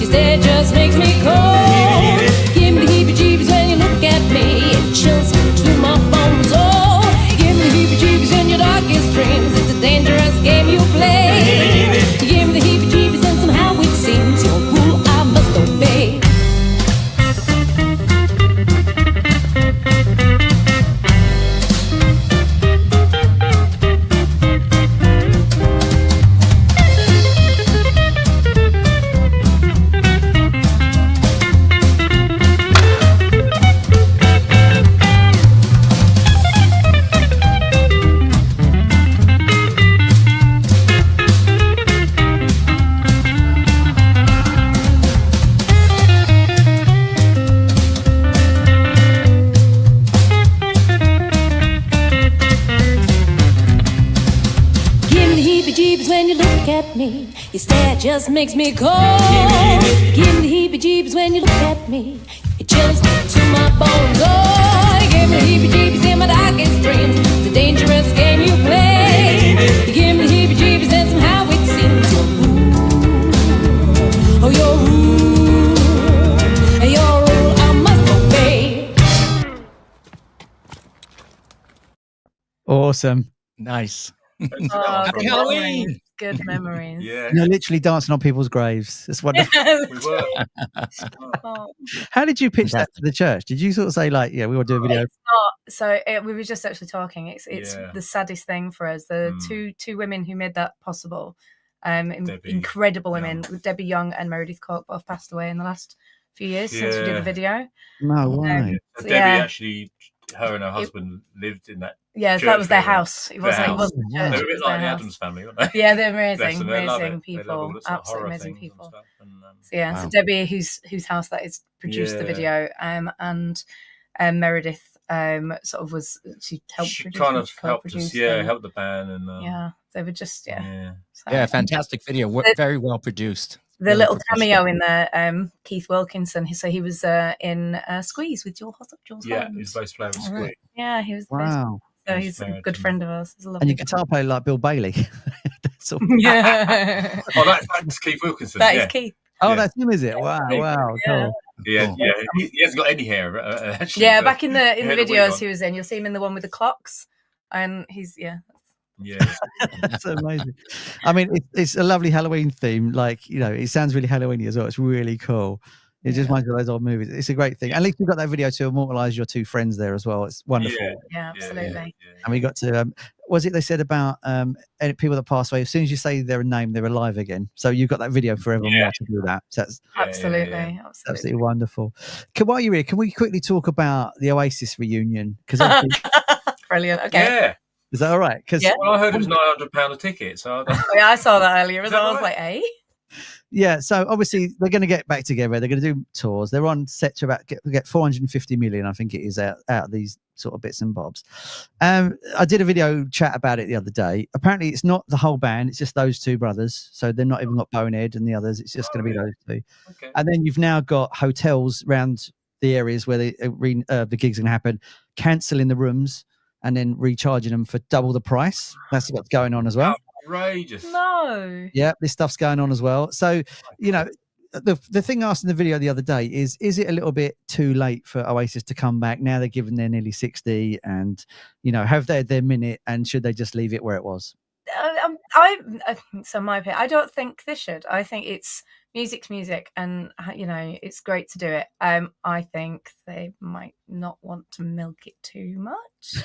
This day just makes me cold. Give me heebie-jeebies when you look at me. It chills me to my bones. Oh, give me heebie-jeebies in your darkest dreams. It's a dangerous game you play. Give me the heebie-jeebies and somehow it seems your rule I must obey. when you look at me. Your stare just makes me cold. Give me the heebie-jeebies when you look at me. It chills me to my bones. Oh, you give me the heebie-jeebies in my darkest dreams. It's a dangerous game you play. You give me the heebie-jeebies and somehow it seems you're rude. Oh, you're rude. And your rule I must obey. Awesome. Nice. Oh, Happy good Halloween. memories. Good memories. Yeah, You're literally dancing on people's graves. It's wonderful. we were. Oh. How did you pitch that to the church? Did you sort of say like, yeah, we want to do a video? It's not. So we were just actually talking. It's Yeah. the saddest thing for us. The two women who made that possible, Debbie incredible women, Young. Debbie Young and Meredith Cork, both passed away in the last few years since we did the Yeah. video. No way. So So, Debbie yeah. actually, her and her husband lived in that. Yeah, Church that was their building. house. It Their wasn't. It house. wasn't Wow. a church. They were a It bit was like their the house. Addams family, weren't they? Yeah, they're Bless amazing, them, they love amazing it. They love people, all the sort of absolutely horror amazing things and people. stuff, and, So yeah, Wow. so Debbie, whose house that is, produced the Yeah. video, and Meredith sort of she helped she produce, kind it, of she helped us, co-produced yeah, and- helped the band, and yeah, they were just yeah. So, Yeah, fantastic video. Very well produced. The Really little professional. cameo in there, Keith Wilkinson. He was in Squeeze with Jules Yeah, Holland. he's bass player with All Squeak. right. Yeah, he was the bass. Wow. So He's he's a married good to- friend of ours. He's a lovely And you guy. guitar play like Bill Bailey. That's all. Yeah, Oh, that's Keith Wilkinson. that is yeah. Keith. Oh, Yeah. that's him, is it? Wow, Keith, wow, yeah. cool. Yeah, Cool. yeah. He hasn't got any hair, actually. Yeah, so back in the he had a wig videos on. he was in, you'll see him in the one with the clocks, and he's Yeah. That's amazing. I mean, it's a lovely Halloween theme. Like, you know, it sounds really Halloweeny as well. It's really cool. It just reminds me of those old movies. It's a great thing. At least we got that video to immortalize your two friends there as well. It's wonderful. Yeah. yeah, absolutely. Yeah. And we got to, was it they said about any people that pass away, as soon as you say their name, they're alive again. So you've got that video forevermore Yeah. to do that. So that's Absolutely, yeah. absolutely wonderful. While you're here, can we quickly talk about the Oasis reunion? Because Brilliant. Okay. Yeah. is that all right? Because Yeah. Well, I heard it was £900 a ticket, so I don't... Yeah, I saw that earlier. Is I that was right? like, "Eh." yeah, so obviously they're going to get back together. They're going to do tours. They're on set to get 450 million, I think it is, out of these sort of bits and bobs. I did a video chat about it the other day. Apparently, it's not the whole band; it's just those two brothers. So they're not even got Bonehead and the others. It's just going to be those two. Okay. And then you've now got hotels around the areas where the gigs are going to happen, cancelling the rooms and then recharging them for double the price. That's what's going on as well. Outrageous. No. Yeah, this stuff's going on as well. So, you know, the thing asked in the video the other day is it a little bit too late for Oasis to come back now? They're given their nearly 60, and you know, have they had their minute, and should they just leave it where it was? So my opinion, I don't think they should. I think music's music, and you know, it's great to do it. I think they might not want to milk it too much.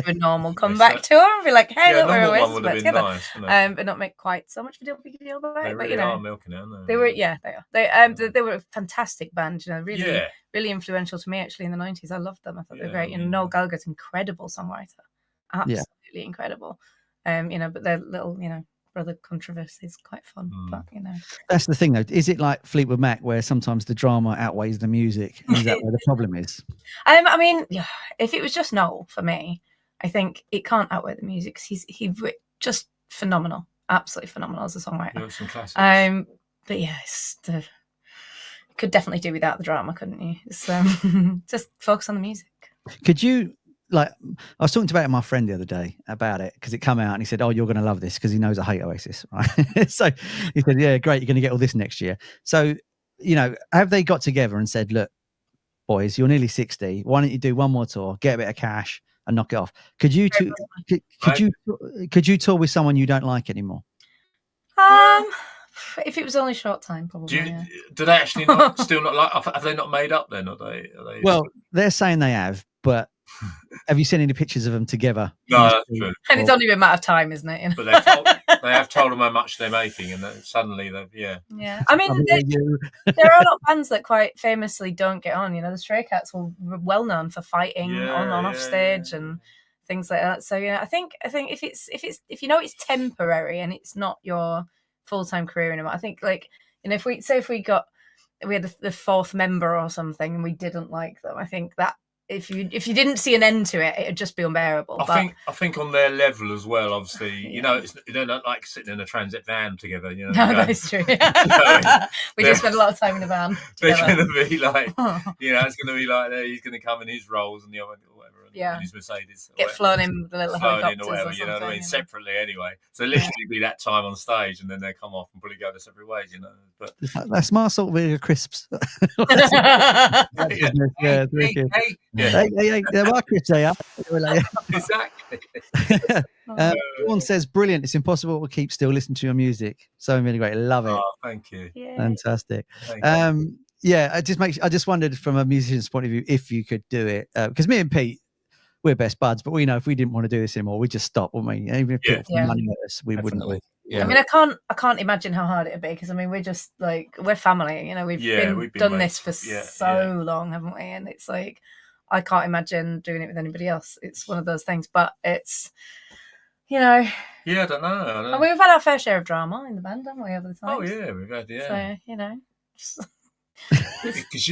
A normal comeback tour and be like, "Hey, look, we're normal one Oasis, would we're have been together." nice, wouldn't it? But not make quite so much of a big deal about They it. But really you know, are milking it, aren't they were. Yeah, they are. They were a fantastic band. You know, really, Yeah. really influential to me actually in the 90s. I loved them. I thought they were Yeah, great. You know, yeah. Noel Gallagher's incredible songwriter, absolutely incredible. You know, but their little, you know, brother controversy is quite fun. But you know, That's the thing, though. Is it like Fleetwood Mac, where sometimes the drama outweighs the music? Is that where the problem is? I mean, yeah, if it was just Noel for me, I think it can't outweigh the music. 'Cause he's just phenomenal, absolutely phenomenal as a songwriter. There were some classics. But yeah, could definitely do without the drama, couldn't you? So just focus on the music. Could you, like, I was talking about it with my friend the other day about it, because it come out and he said, "Oh, you're going to love this," because he knows I hate Oasis, right? So he said, "Yeah, great, you're going to get all this next year." So, you know, have they got together and said, "Look, boys, you're nearly 60. Why don't you do one more tour, get a bit of cash, and knock it off"? Could you could you tour with someone you don't like anymore? If it was only short time, probably. Yeah. Do they actually still not like? Have they not made up then? Are they? Well, they're saying they have, but have you seen any pictures of them together? No, that's true. And it's only a matter of time, isn't it? You know? But they have told them how much they're making, and then suddenly they've Yeah, I mean, there are a lot of bands that quite famously don't get on. You know, the Stray Cats were well known for fighting on off stage and things like that. So I think if you know it's temporary and it's not your full-time career anymore, I think, like, you know, if we had the fourth member or something and we didn't like them, I think that if you didn't see an end to it, it'd just be unbearable. I think on their level as well. Obviously, you Yeah. know, they're not like sitting in a transit van together. You know, No, going- that is true. know, We just spend a lot of time in the van they're together. going to be like, you know, it's going to be like he's going to come in his Rolls and the other or whatever, Yeah. and his Mercedes. or Get whatever. flown in with the little Flown in helicopters or whatever, or you know what I mean? something. Separately anyway. So literally be that time on stage and then they come off and probably go their separate ways, you know. But That's my sort of video crisps. Yeah. Yeah, it's wicked. yeah, Hey, well, Chris, they are. exactly. Everyone says brilliant. It's impossible to keep still. Listen to your music. So really great. Love it. Oh, thank you. Yeah. Fantastic. Thank you. Yeah, I just wondered from a musician's point of view if you could do it, because me and Pete, we're best buds, but we know if we didn't want to do this anymore, we'd just stop, wouldn't we? Even if people Yeah. money at us, we wouldn't. Definitely. I Yeah. mean, I can't imagine how hard it'd be because I mean, we're just like we're family, you know. We've been done mates. this for Yeah, so long, haven't we? And it's like I can't imagine doing it with anybody else. It's one of those things, but it's yeah, Yeah, I don't know. I mean, we've had our fair share of drama in the band, haven't we, over the time? Oh yeah, we've had So you know, just- because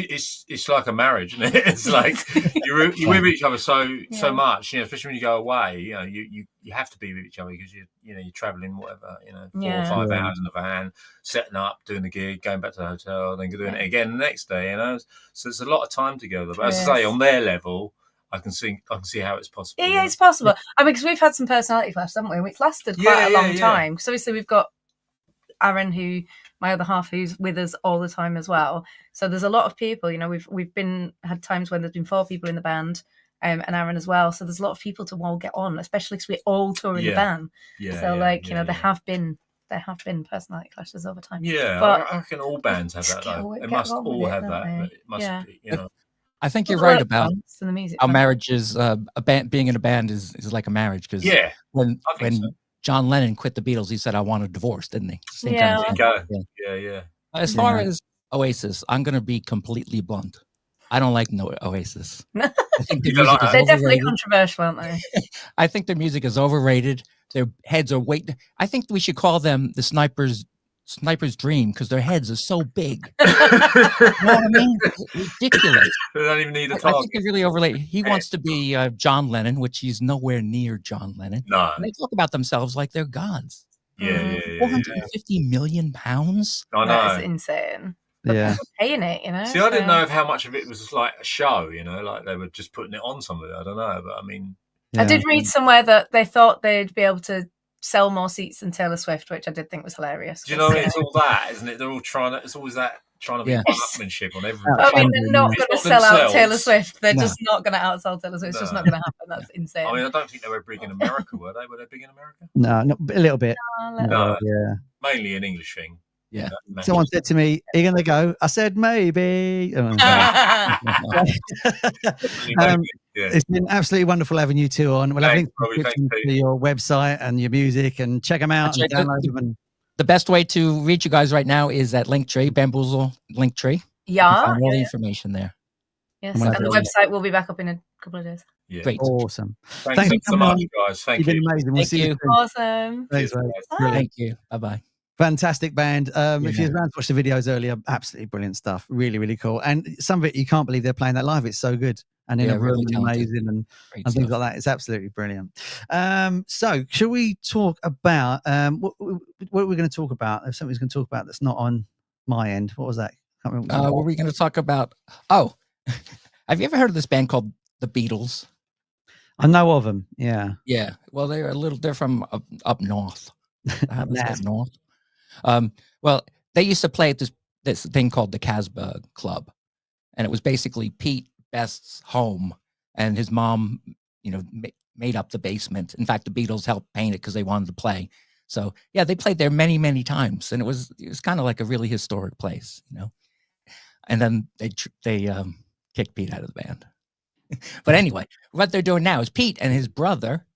it's like a marriage, isn't it? It's like you're with each other so much, you know. Especially when you go away, you know, you have to be with each other because you're traveling whatever, you know, 4 or 5 hours in the van, setting up, doing the gig, going back to the hotel, then doing it again the next day, you know. So it's a lot of time together. But as I say, on their level, I can see how it's possible. yeah, it's possible. I mean, because we've had some personality clashes, haven't we? Which lasted quite a long time. Because obviously we've got Aaron, who my other half, who's with us all the time as well. So there's a lot of people. You know, we've had times when there's been 4 people in the band, and Aaron as well. So there's a lot of people to all get on, especially because we all tour in the van. There have been personality clashes over time. Yeah, but I reckon all bands have that though. They must all have that. But it must be, you know. I think you're right about the music how marriage is a band. Being in a band is like a marriage because when John Lennon quit the Beatles, he said, "I want a divorce," didn't he? Same kind of thing. Yeah. As far as Oasis, I'm going to be completely blunt. I don't like no Oasis. I think their music is They're definitely overrated. controversial, aren't they? I think their music is overrated. Their heads are I think we should call them the sniper's dream because their heads are so big. You know what I mean? It's ridiculous. They don't even need a I target. think they're really overrated. He wants to be John Lennon, which he's nowhere near John Lennon. No. And they talk about themselves like they're gods. Yeah. 450 million pounds. I know. That's insane. Yeah. Paying it, you know. See, I didn't know how much of it was just like a show, you know, like they were just putting it on somebody. I don't know, but I mean, I did read somewhere that they thought they'd be able to sell more seats than Taylor Swift, which I did think was hilarious. do you know what I mean? It's all that, isn't it? They're all trying to. It's always that trying to be one-upmanship on everything. I mean, they're not going to sell out themselves. Taylor Swift. They're No. just not going to outsell Taylor Swift. It's just not going to happen. That's insane. I mean, I don't think they were big in America, were they? Were they big in America? No, not a little bit. No. Yeah. Mainly an English thing. Yeah. Someone said to me, "Are you going to go?" I said, "Maybe." It's been absolutely wonderful having you two on. We'll have links to your website and your music and check them out and download them. And the best way to reach you guys right now is at Linktree, Bamboozle Linktree. Yeah. All the information there. Yes, and the website will be back up in a couple of days. Yeah. Great. Awesome. Thanks so much, guys. Thank you. You've been amazing. We'll see you soon. Awesome. Thanks, mate. Thank you. Bye-bye. Fantastic band. If you ran to watch the videos earlier, absolutely brilliant stuff. Really, really cool. And some of it, you can't believe they're playing that live. It's so good. And in a room, really amazing and things like that. It's absolutely brilliant. So, shall we talk about what are we going to talk about? There's something we're going to talk about that's not on my end. What was that? Can't remember What were we going to talk about? Oh, have you ever heard of this band called the Beatles? I know of them. Yeah. Yeah. Well, they're from up north. North. Well, they used to play at this thing called the Casbah Club, and it was basically Pete Best's home, and his mom, made up the basement. In fact, the Beatles helped paint it because they wanted to play. So yeah, they played there many, many times, and it was kind of like a really historic place, And then they kicked Pete out of the band. But anyway, what they're doing now is Pete and his brother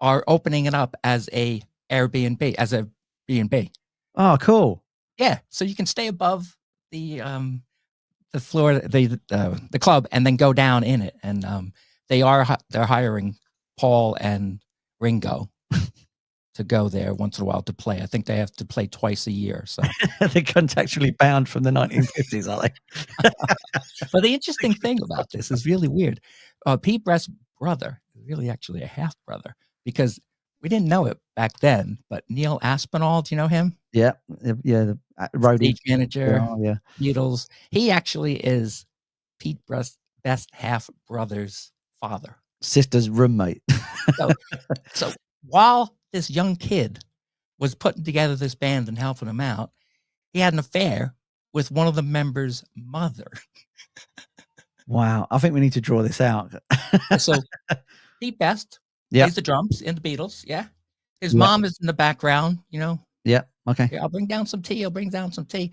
are opening it up as a Airbnb, as a B&B. Oh, cool. Yeah, so you can stay above the floor, the club, and then go down in it. And they're hiring Paul and Ringo to go there once in a while to play. I think they have to play twice a year. So they're contractually bound from the 1950s, are they? But the interesting thing about this is really weird. Pete Best's brother, really actually a half brother, because we didn't know it back then. But Neil Aspinall, do you know him? Yeah, the roadie Stage manager, yeah. Beatles. He actually is Pete Best's half brother's father. Sister's roommate. So while this young kid was putting together this band and helping him out, he had an affair with one of the members' mother. Wow, I think we need to draw this out. So Pete Best plays the drums in the Beatles. Yeah, his mom is in the background. Yeah. Okay. I'll bring down some tea. I'll bring down some tea.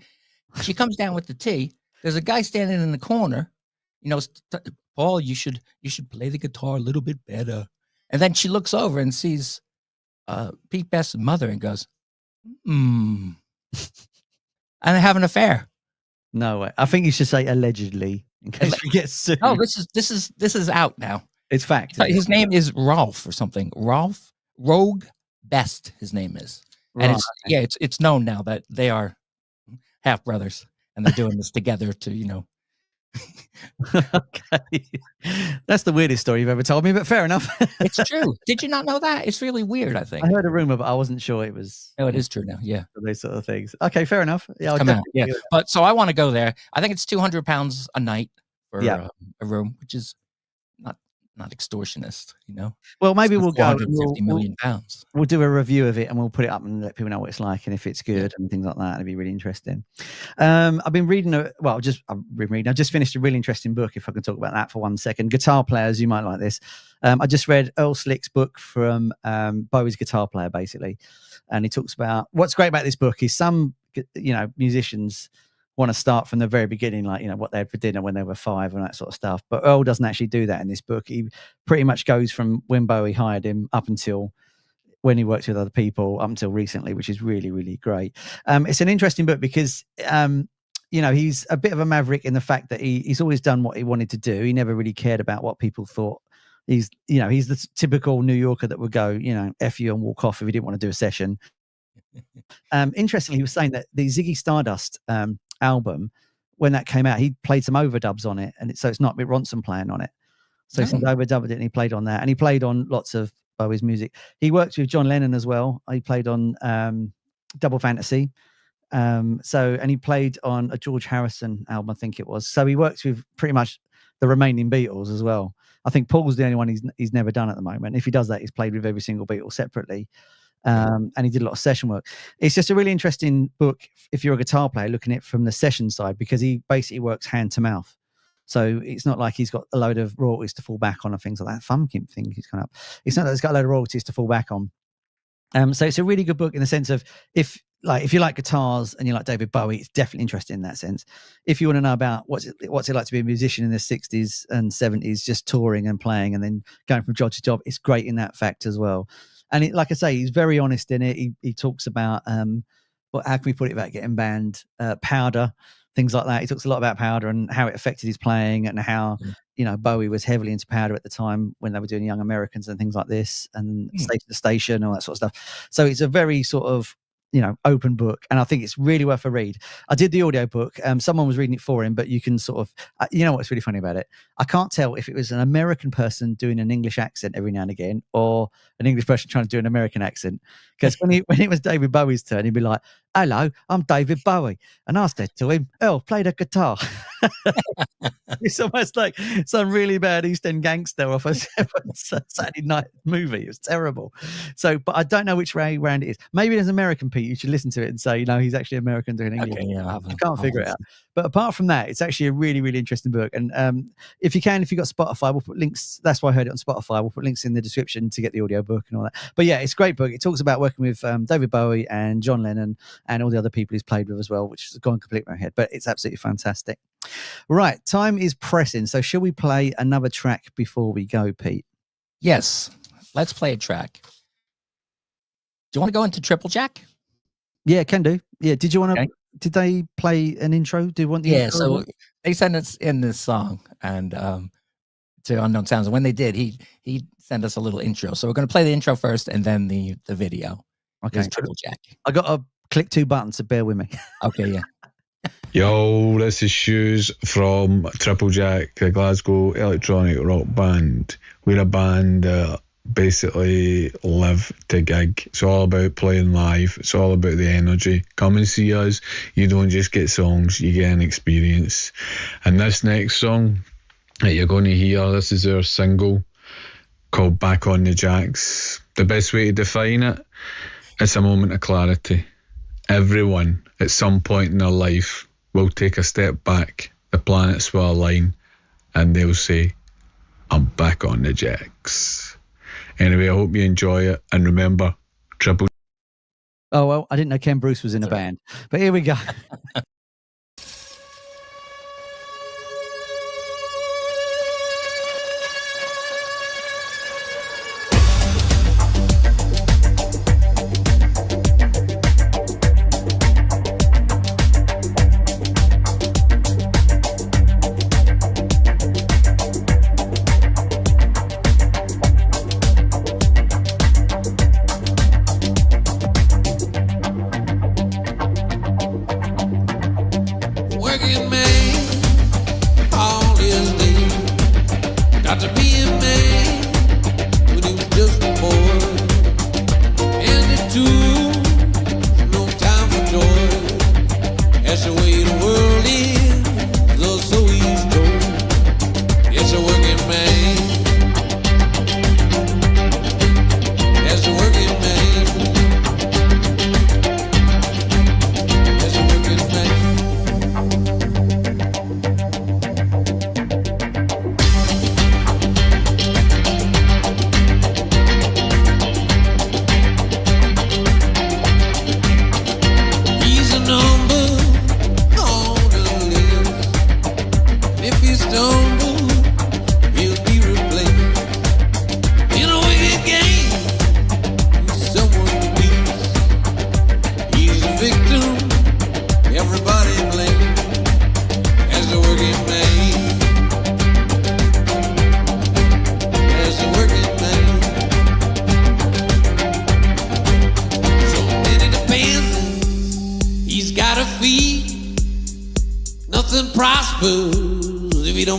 She comes down with the tea. There's a guy standing in the corner. Paul, you should play the guitar a little bit better. And then she looks over and sees Pete Best's mother and goes, and they have an affair. No way. I think you should say allegedly in case we get sued. Oh, this is out now. It's fact. His name is Rolf or something. Rolf Rogue Best. His name is, and it's known now that they are half brothers and they're doing this together to Okay, that's the weirdest story you've ever told me, but fair enough. It's true. Did you not know that? It's really weird. I think I heard a rumor, but I wasn't sure it was. Oh, it is true now. Yeah, those sort of things. Okay, fair enough. Yeah, come out. Yeah, but so I want to go there. I think it's £200 a night for a room, which is not extortionist, Well, maybe we'll go. £450 million. We'll do a review of it and we'll put it up and let people know what it's like and if it's good and things like that. It'd be really interesting. I've been reading. I just finished a really interesting book. If I can talk about that for 1 second. Guitar players, you might like this. I just read Earl Slick's book from Bowie's guitar player, basically, and he talks about what's great about this book is some musicians want to start from the very beginning, like what they had for dinner when they were 5 and that sort of stuff. But Earl doesn't actually do that in this book. He pretty much goes from when Bowie hired him up until when he worked with other people up until recently, which is really, really great. It's an interesting book because he's a bit of a maverick in the fact that he's always done what he wanted to do. He never really cared about what people thought. He's the typical New Yorker that would go, F you and walk off if he didn't want to do a session. Interestingly, he was saying that the Ziggy Stardust album, when that came out, he played some overdubs on it, and it's not Mick Ronson playing on it. So he overdubbed it and he played on that, and he played on lots of Bowie's music. He worked with John Lennon as well. He played on Double Fantasy, and he played on a George Harrison album, I think it was. So he works with pretty much the remaining Beatles as well. I think Paul's the only one he's never done at the moment. If he does that, he's played with every single Beatle separately. And he did a lot of session work. It's just a really interesting book if you're a guitar player looking at it from the session side, because he basically works hand to mouth. So it's not like he's got a load of royalties to fall back on and things like that. Funkin' thing he's coming up. It's not that he's got a load of royalties to fall back on. So it's a really good book in the sense of if you like guitars and you like David Bowie, it's definitely interesting in that sense. If you want to know about what's it like to be a musician in the 60s and 70s, just touring and playing and then going from job to job, it's great in that fact as well. And like I say, he's very honest in it. He talks about how can we put it about getting banned, Powder, things like that. He talks a lot about Powder and how it affected his playing and how Bowie was heavily into Powder at the time when they were doing Young Americans and things like this and Station to Station, all that sort of stuff. So it's a very sort of open book, and I think it's really worth a read. I did the audio book. Someone was reading it for him, but you can sort of, what's really funny about it? I can't tell if it was an American person doing an English accent every now and again, or an English person trying to do an American accent. Because when it was David Bowie's turn, he'd be like, "Hello, I'm David Bowie," and I said to him, "Earl, play the guitar." It's almost like some really bad East End gangster off a Saturday night movie. It was terrible. So, but I don't know which way round it is. Maybe there's American Pete. You should listen to it and say, he's actually American doing English. Okay, yeah, I can't figure it out. But apart from that, it's actually a really, really interesting book. And if you've got Spotify, we'll put links. That's why I heard it on Spotify. We'll put links in the description to get the audio book and all that. But yeah, it's a great book. It talks about working with David Bowie and John Lennon and all the other people he's played with as well, which has gone completely in my head. But it's absolutely fantastic. Right, time is pressing. So shall we play another track before we go, Pete? Yes, let's play a track. Do you want to go into Triplejack? Yeah, can do. Yeah, did you want to? Okay. Did they play an intro? Do you want the intro? So they sent us in this song and to Unknown Sounds. And when they did, he sent us a little intro. So we're going to play the intro first and then the video. Okay, Triplejack. I got to click 2 buttons, so bear with me. Okay, yeah. Yo, this is Shoes from Triplejack, the Glasgow electronic rock band. We're a band that basically live to gig. It's all about playing live. It's all about the energy. Come and see us. You don't just get songs, you get an experience. And this next song that you're going to hear, this is our single called Back on the Jacks. The best way to define it, it's a moment of clarity. Everyone at some point in their life will take a step back, the planets will align, and they'll say, I'm back on the jacks. Anyway, I hope you enjoy it, and remember, Triple. Oh, well, I didn't know Ken Bruce was in a band, but here we go.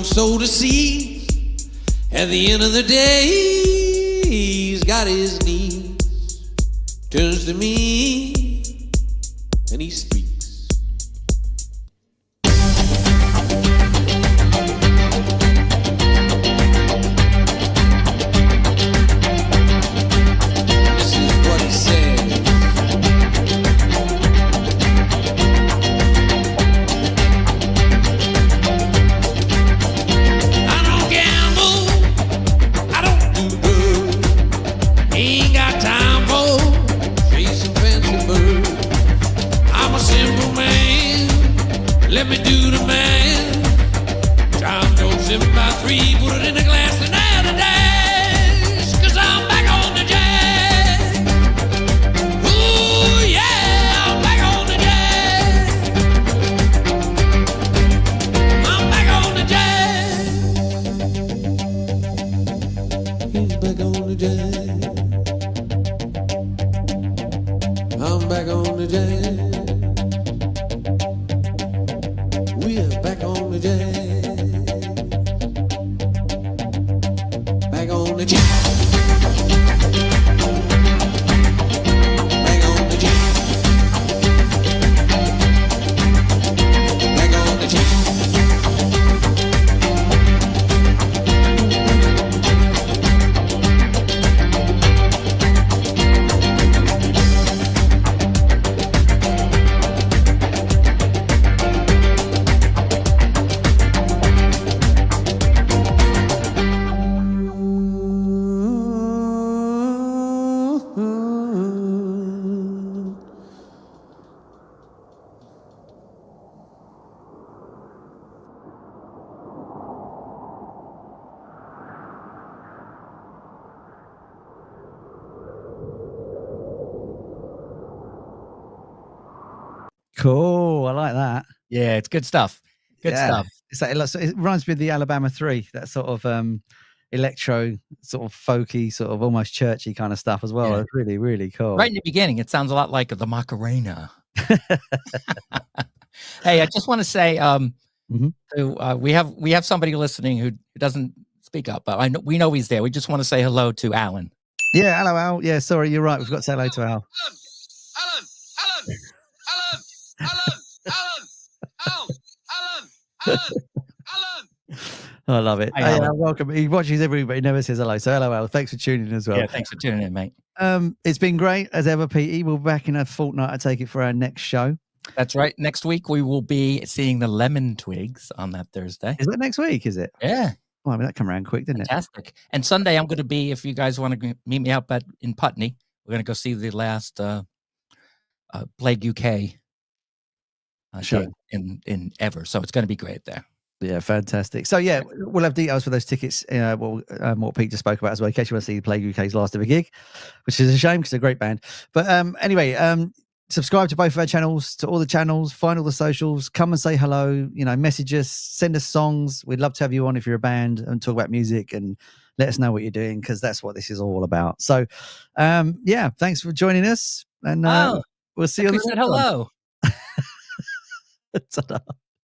Sow the seed. At the end of the day, he's got his knees. Turns to me and he speaks. This is what he says. Let me do the man. Time don't sip by 3, put it in a glass and add a dash. 'Cause I'm back on the jazz. Ooh, yeah, I'm back on the jazz. I'm back on the jazz. He's back on the jazz. I'm back on the jazz. Back on the jazz. Back on the jazz. Back on the jazz. Back on the jazz. Cool. I like that. Yeah, it's good stuff. Good stuff. It's like, it reminds me of the Alabama 3, that sort of electro, sort of folky, sort of almost churchy kind of stuff as well. Yeah. It's really, really cool. Right in the beginning, it sounds a lot like the Macarena. Hey, I just want to say, Mhm. we have somebody listening who doesn't speak up, but we know he's there. We just want to say hello to Alan. Yeah, hello, Al. Yeah, sorry, you're right. We've got to say hello to Al. I love it. Hi, Hey, Alan. Al, welcome. He watches every, but he never says hello. So hello, Al. Thanks for tuning in as well. Yeah, thanks for tuning in, mate. It's been great as ever, Petey. We'll be back in a fortnight, I take it, for our next show. That's right. Next week we will be seeing the Lemon Twigs on that Thursday. Is that next week? Is it? Yeah. Well, I mean, that come around quick, didn't Fantastic. And Sunday I'm going to be, if you guys want to meet me up in Putney, we're going to go see the last Plague UK show in ever. So it's going to be great there. Yeah, fantastic. So yeah, we'll have details for those tickets. What Pete just spoke about as well, in case you want to see Plague UK's last ever gig, which is a shame because they're a great band. But anyway, subscribe to both of our channels, to all the channels, find all the socials, come and say hello, message us, send us songs. We'd love to have you on if you're a band and talk about music and let us know what you're doing, because that's what this is all about. So yeah, thanks for joining us, and we'll see you on the next one. Hello. Ta-da.